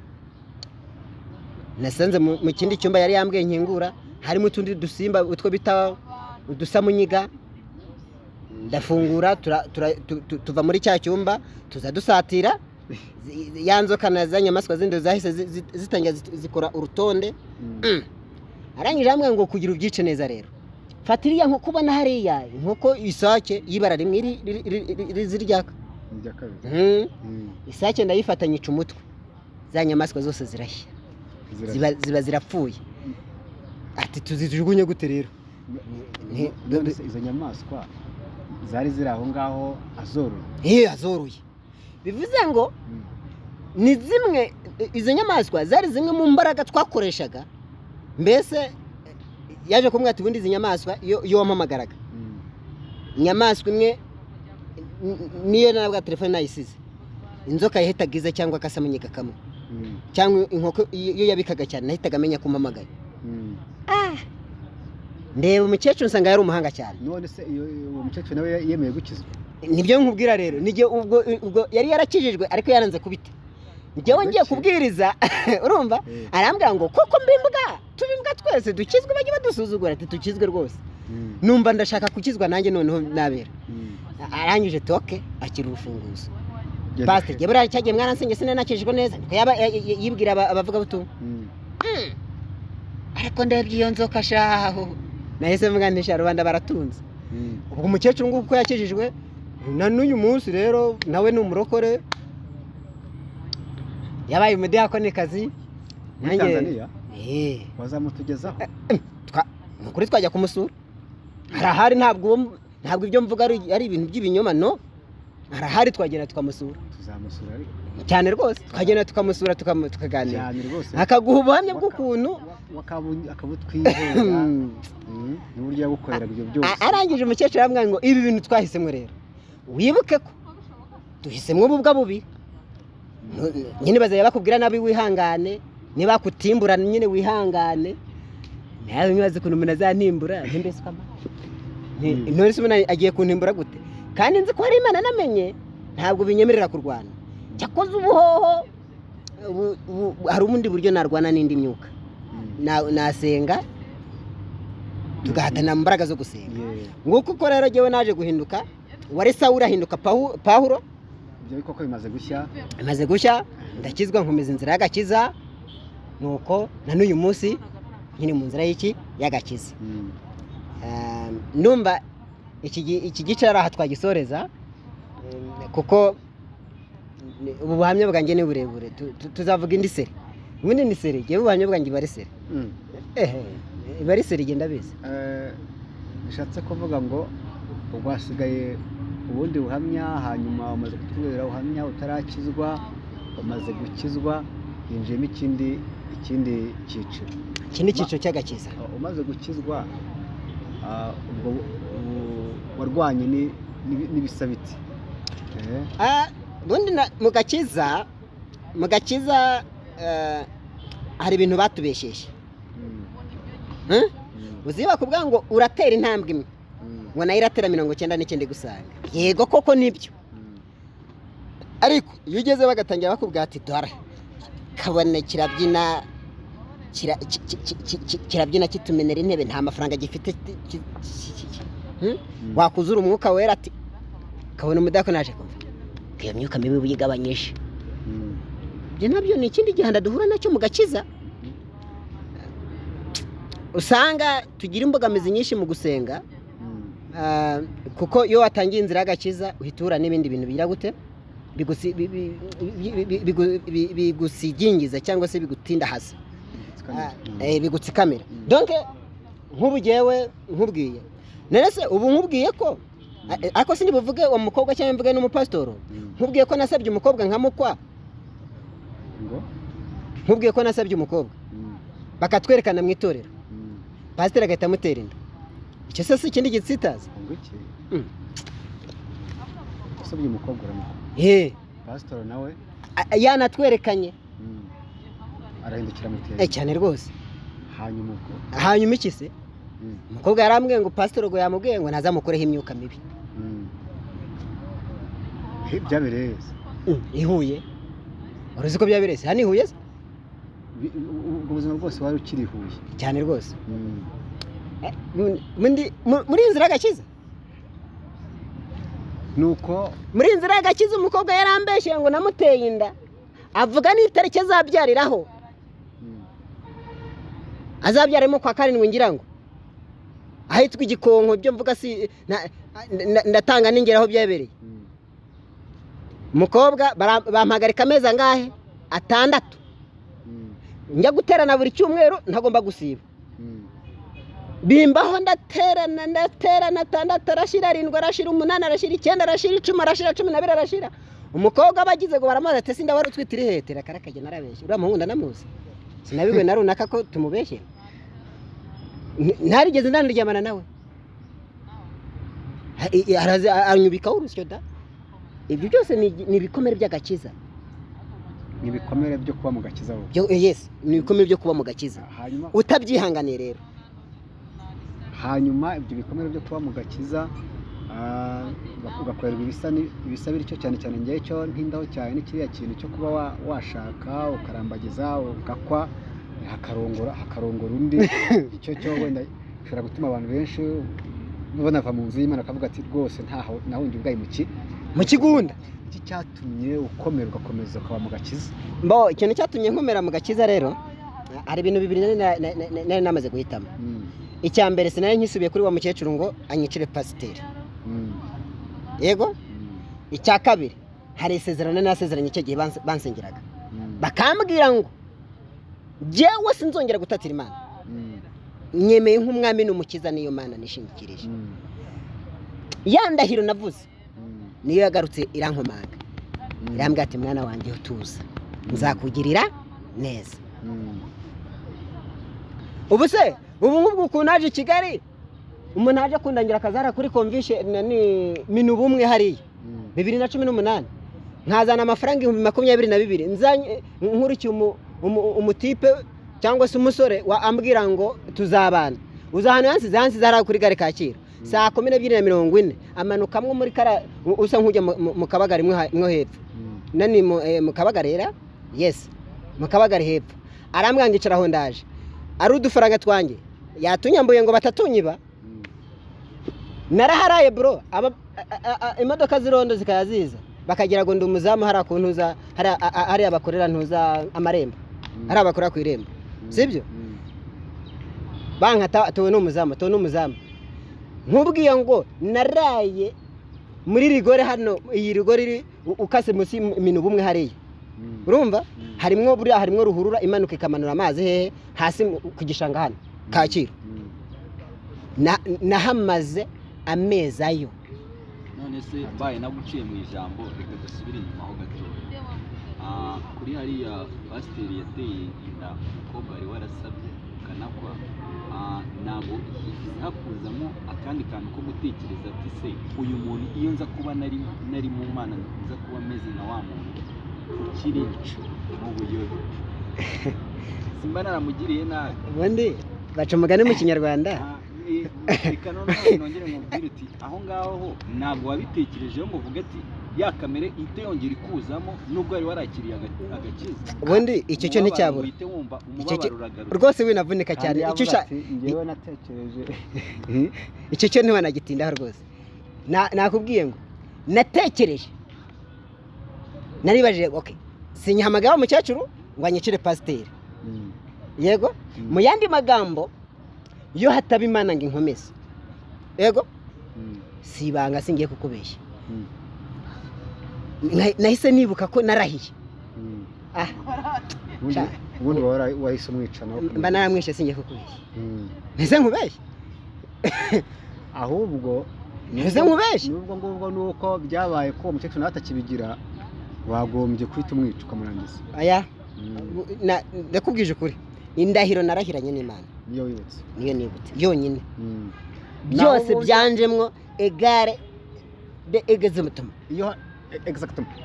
nasanze mu kindi cyumba yari yambwiye nkingura harimo utundi dusimba utwo bita udusamunyiga ndafungura tuva muri cya cyumba tuza dusatira yanzoka na za nyamaswa zindi zahise zitangira zikora urutonde arangije hamwe ngo kugira ubyice neza rero fatiriya nko kubona hariya inkoko isake yibara rimwe ziryaka isake ndayifatanya ica umutwe za nyamaswa zose zirashya ziba zirapfuye ati tuzijugunye gute rero izo nyamaswa zari ziri aho ngaho azoroye azoroye bivuze ngo ni zimwe izo nyamaswa zari zimwe mu mbaraga twakoreshaga mbese yaje kumwe ati ubundi izi nyamaswa iyo wampamagaraga inyamaswa imwe niyo nabwa telefone nayisize inzoka yahitaga iza cyangwa akasamunyika kamwe cyangwa inkoko iyo yabikaga cyane nahitaga amenya kumpamagaye ndeba umukecuru nsanga yari umuhanga cyane none se uwo mukecuru nawe yemeye gukizwa nibyo nkubwira rero nijye ubwo yari yarakijijwe ariko yaranze kubita njyewe ngiye kubwiriza urumva arambwira ngo koko mbimbwa tubimbwa twese dukizwe bajye badusuzugura ati tukizwe rwose numva ndashaka gukizwa nanjye noneho nabera arangije toke akira urufunguzo pastor jye buriya cyagiye mwaransenge sinanakijijwe neza niko yaba yibwira abavuga butumwa ariko ndebye iyo nzoka shaho nahise mvuganisha rubanda baratunze ubwo umukecuru nguko yakijijwe na n'uyu munsi rero nawe ni umurokore yabaye umudiyakonikazi muri Tanzania wazamutugezaho kuri twajya kumusura harahari ntabwo ibyo mvuga ari ibintu by'ibinyoma no harahari twagenda tukamusura tuzamusura ariko cyane rwose twagenda tukamusura tukaganira cyane rwose akaguha ubuhamya bw'ukuntu akabutwihera n'uburyo yagukorera ibyo byose arangije umukecuru aramubwira ngo ibi bintu twahisemo rero wibuke ko duhisemo ububwa bubi nyine bazajya bakubwira nabi wihangane niba kutimbura nyine wihangane nawe nkibaze ukuntu umuntu azantimbura mbese ukamara none se umuntu agiye kuntimbura gute kandi nzi ko hari Imana namenye ntabwo binyemerera kurwana cyakoze ubuhoho hari ubundi buryo narwana n'indi myuka nasenga tugahatana mu mbaraga zo gusenga nguko uko rero jyewe naje guhinduka wari Sawuli ahinduka Pawulo ibyo koko bimaze gushya ndakizwa nkomeza inzira y'agakiza nuko na n'uyu munsi nkiri mu nzira y'agakiza numva iki gice ari aha twagisoreza kuko ubu buhamya bwanjye ni burebure tuzavuga indi seri ubundi ni seri jyewe ubuhamya bwanjye bari seri bari seri igenda biza bishatse kuvuga ngo ubwo hasigaye ubundi buhamya hanyuma umaze kutubwira ubuhamya utarakizwa umaze gukizwa yinjiyemo ikindi cyiciro cy'agakiza umaze gukizwa ubwo warwanye n'ibisabiti Bundi mu gakiza hari ibintu batubesheje. Uziba kubwa ngo uratera intambwe imwe ngo nayo iratera 99 gusanga. Yego koko nibyo. Ariko iyo ugeze bagatangira bakubwira ati dora kabone kirabyina kitumenera intebe nta mafaranga gifite wakuzura umwuka wera ati kabone umudako naje kumva iyo myuka mibi buyigabanyije. Je nabyo ni ikindi gihanda duhura nacyo mu gakiza. Usanga tugira imbogamizi nyinshi mu gusenga kuko iyo watangiye inzira y'agakiza uhitura n'ibindi bintu bigira gute bigusigingiza cyangwa se bigutinda hasi bigutsikamira. Donc nk'ubu jewe nkubwiye nerese ubu nkubwiye ko ako sindi buvuge wa mukobwa cyangwa mvuge n'umupasitoro nkubwiye ko nasabye umukobwa nkamukwa nkubwiye ko nasabye umukobwa bakatwerekana mu itorero pasiteri agahita amutera inda. Icyo se si ikindi gitsitaza usabye umukobwa uramukwa pasitoro nawe yanatwerekanye arahindukira mutera cyane rwose. hanyuma iki se umukobwa yarambwiye ngo pasitoro ngo yamubwiye ngo ntazamukoreho imyuka mibi. byabereze ihuye uruzi ko byabereze hano ihuye ubwo buzima bwose wari ukirihuye cyane rwose. muri inzira y'agakiza nuko muri inzira y'agakiza umukobwa yarambeshye ngo namuteye inda avuga n'itariki azabyariraho azabyaremo kwa 7 ngira ngo ahitwa igikonko byo mvuga si ndatanga n'ingeraho byabereye. Umukobwa bampagarika ameza ngahe 6 njya guterana buri cyumweru ntagomba gusiba bimbaho ndaterana 6 arashira 7 arashira 8 arashira 9 arashira 10 arashira 12 arashira. Umukobwa abagize ngo baramaze ate sinda wari utwitira ihetera karakage narabeshye uriya muhungu ndanamuzi sinabigwe narunaka ko tumubeshye ntarigeze ndandyamana nawe araze anyubika urusyo da. Ibyo byose ni ibikomere by'agakiza ni ibikomere byo kuba mu gakiza wowe. Yes ni ibikomere byo kuba mu gakiza utabyihanganiye rero. Hanyuma ibyo bikomere byo kuba mu gakiza ugakorerwa ibisabira icyo cyane ngiye cyo ntindaho cyane n'ikiriya kintu cyo kuba washaka ukarambagiza ugakwa hakarongora undi icyo wenda ushobora gutuma abantu benshi banava mu nzu y'Imana akavuga ati rwose ntaho nawundi ubwayi mu kigunda. Iki cyatumye ukomera ugakomeza ukaba mu gakiza. Ikintu cyatumye nkomera mu gakiza rero hari ibintu bibiri nari namaze guhitamo. Icya mbere sinari nkisubiye kuri wa mukecuru ngo anyicire pasiteri yego. Icya kabiri hari isezerano nasezeranye icyo gihe bansengeraga bakambwira ngo jewe sinzongera gutatira Imana nyemeye nk'umwami n'umukiza niyo Mana nishingikirije. Yandahiro navuze niyo yagarutse irankomanga irambwira ati mwana wanjye utuza nzakugirira neza. Ubu ngubwo kunaje Kigali umuntu aje kundangira akazara kuri convention ni minu bumwe hariya 2018 nkazana amafaranga 22,000 nzanye nkurikiye umutipe cyangwa se umusore ambwira ngo tuzabana uzahano yansize zara kuri gare Kacyiru saa 12:40 amanukamwe muri kara usa nkujya mu kabagari mwo hepfo nani mu kabagarera. Yes mu kabagari hepfo arambwira ngo icaraho ndaje ari udufaranga twanjye yatunyambuye ngo batatunyiba. Naraharaye bro imodoka zirondo zikayaziza bakagira ngo ndumuzamu hari akuntuza hari abakorera ntuza amarembo hari abakora ku irembo sibyo bankata to n'umuzamu nkubwiye ngo naraye muri rigore hano iyi rigore iri ukase musi minu bumwe hariya urumva harimwo ruhurura imanuka ikamanura amazi hehe hasi ku gishanga hano Kacyiru nahamaze amezi ayo. None se baye naguciye mu ijambo reka dusubire inyuma ho gato kuri hariya pasiteri yateye inda umukobwa wari warasabye kanakwa ntabwo hakuzamo akandi kantu ko gutekereza ati se uyu muntu iyo nza kuba nari mu Mana nza kuba meze nka wa muntu ukiri mu buyobe simba naramugiriye nabi ubundi baca umugani mu kinyarwanda reka noneho nongere mubwire uti aho ngaho ntabwo wabitekerejeho ngo uvuge ati ya kamere ihite yongera ikuzamo nubwo wari warakiriye agakiza ubundi icyo cyo nticyabura uhite wumva umubabaro uragaruka rwose winavunika cyane icyo ngewe natekereje icyo cyo ntiwanagitindaho rwose nakubwiye ngo natekereje naribajije okay sinyahamagaye umukecuru ngo anyicire pasiteri yego mu yandi magambo iyo hataba Imana ngo inkomeze yego si ibanga singiye kukubeshya nahise nibuka ko narahiye ubundi wahise umwica nawe mba naramwishe singiye kukubeshya ntese nkubeshya ahubwo ntese nkubeshya nubwo ngubwo nuko byabaye ko umukecuru nawe atakibigira wagombye kwita umwica ukamurangiza aya ndakubwije ukuri indahiro narahiranye n'Imana niyo wibutse niyo nibutse yonyine byose byanjemwo egare de egeze mutuma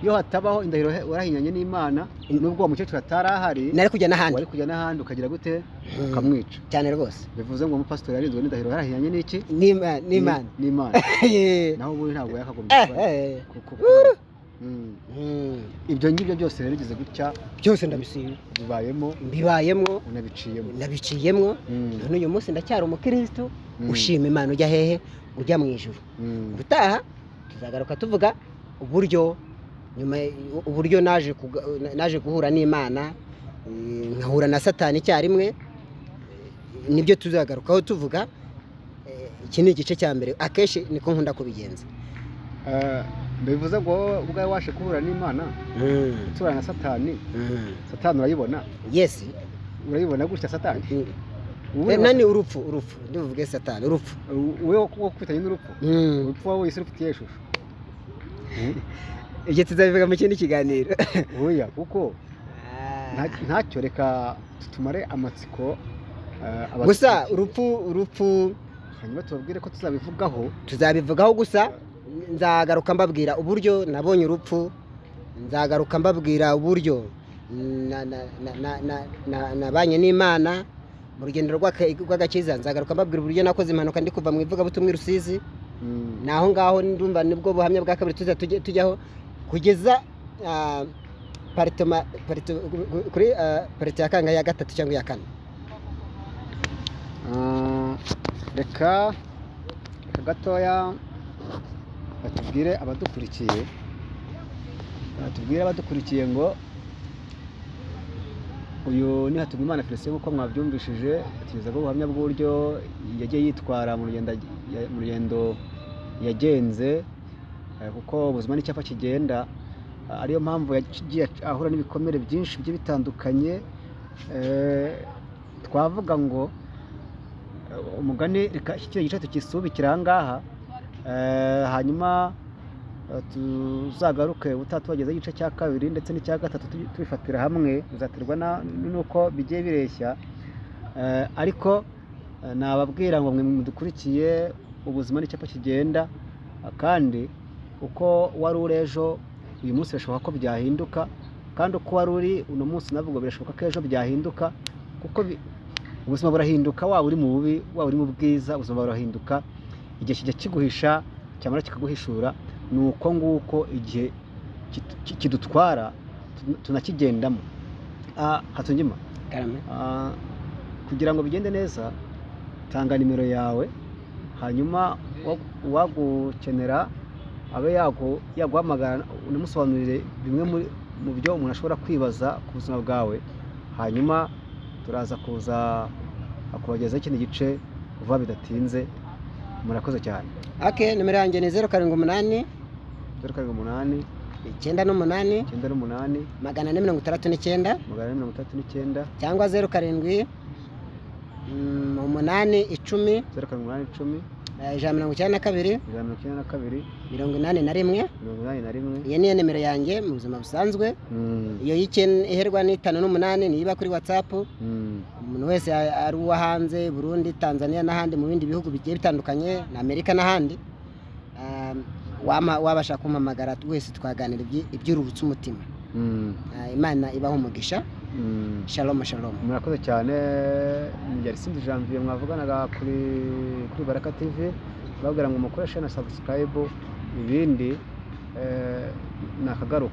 iyo hatabaho indahiro warahinyanye n'Imana nubwo uwo mukecuru atarahari nari kujya n'ahandi wari kujya n'ahandi ukagira gute ukamwica cyane rwose bivuze ngo umupasitori yarinzwe n'indahiro yarahinyanye n'iki n'Imana naho ubundi ntabwo yakagombye kuba ibyo ngibyo byose rero bigize gutya byose ndabisiba bibayemo nabiciyemo none uyu munsi ndacyari umukristo ushima Imana ujya hehe ujya mu ijuru gutaha tuzagaruka tuvuga uburyo naje guhura n'Imana nkahura na Satani icyarimwe nibyo tuzagarukaho tuvuga iki ni igice cya mbere akenshi niko nkunda kubigenza bivuze ngo ubwawe washe guhura n'Imana uturana na Satani urayibona yes urayibona gutya Satani nani urupfu ndivuge Satani urupfu wewe wo kwitanye n'urupfu urupfu wowe isi rufitiye ishusho ibyo tuzabivuga mu kindi kiganiro oya kuko ntacyo reka tumare amatsiko gusa urupfu hanyuma tubabwire ko tuzabivugaho gusa nzagaruka mbabwira uburyo nabonye urupfu nzagaruka mbabwira uburyo nabanye n'Imana mu rugendo rw'agakiza nzagaruka mbabwira uburyo nakoze impanuka ndi kuva mu ivugabutumwa i Rusizi naho ngaho ndumva nibwo buhamya bwa kabiri tujyaho kugeza kuri parite ya kangahe ya gatatu cyangwa iya kane reka gatoya batubwire abadukurikiye ngo uyu ni Hatungimana Felicien uko mwabyumvishije tugezaho ubuhamya bw'uburyo yagiye yitwara mu rugendo yagenze kuko ubuzima n'icyapa kigenda ariyo mpamvu yagiye ahura n'ibikomere byinshi bigiye bitandukanye twavuga ngo umugani reka iki gice tukisubikira aha ngaha hanyuma tuzagaruke utatubagezaho igice cya kabiri ndetse n'icya gatatu tubifatira hamwe bizaterwa n'uko bigiye bireshya ariko nababwira ngo mwe mudukurikiye ubuzima n'icyapa kigenda kandi uko wari uri ejo uyu munsi birashoboka ko byahinduka kandi uko wari uri uno munsi navuga birashoboka ko ejo byahinduka kuko ubuzima burahinduka waba uri mu bubi waba uri mu bwiza ubuzima burahinduka igihe kijya kiguhisha cyangwa kikaguhishura ni uko nguko igihe kidutwara tunakigendamo Hatungima kugira ngo bigende neza tanga nimero yawe hanyuma uwagukenera abe yaguhamagara unamusobanurire bimwe mu byo umuntu ashobora kwibaza ku buzima bwawe hanyuma turaza kuza akubagezaho ikindi gice vuba bidatinze murakoze cyane nimero yanjye ni 078 078 98 469 cyangwa 07 8 10 192 81 iyo niyo nimero yanjye mu buzima busanzwe iyo iherwa n'58 niba kuri WhatsApp umuntu wese ari uwa hanze Burundi Tanzania n'ahandi mu bindi bihugu bigiye bitandukanye na Amerika n'ahandi wabasha kumpamagara wese twaganira iby'urubutse umutima. Imana ibaho umugisha. Shalom shalom. Murakoze cyane. Ni Sindi Janvier mwavuganaga kuri Baraka TV, babwira ngo mukoreshe na subscribe ibindi nakagaruka.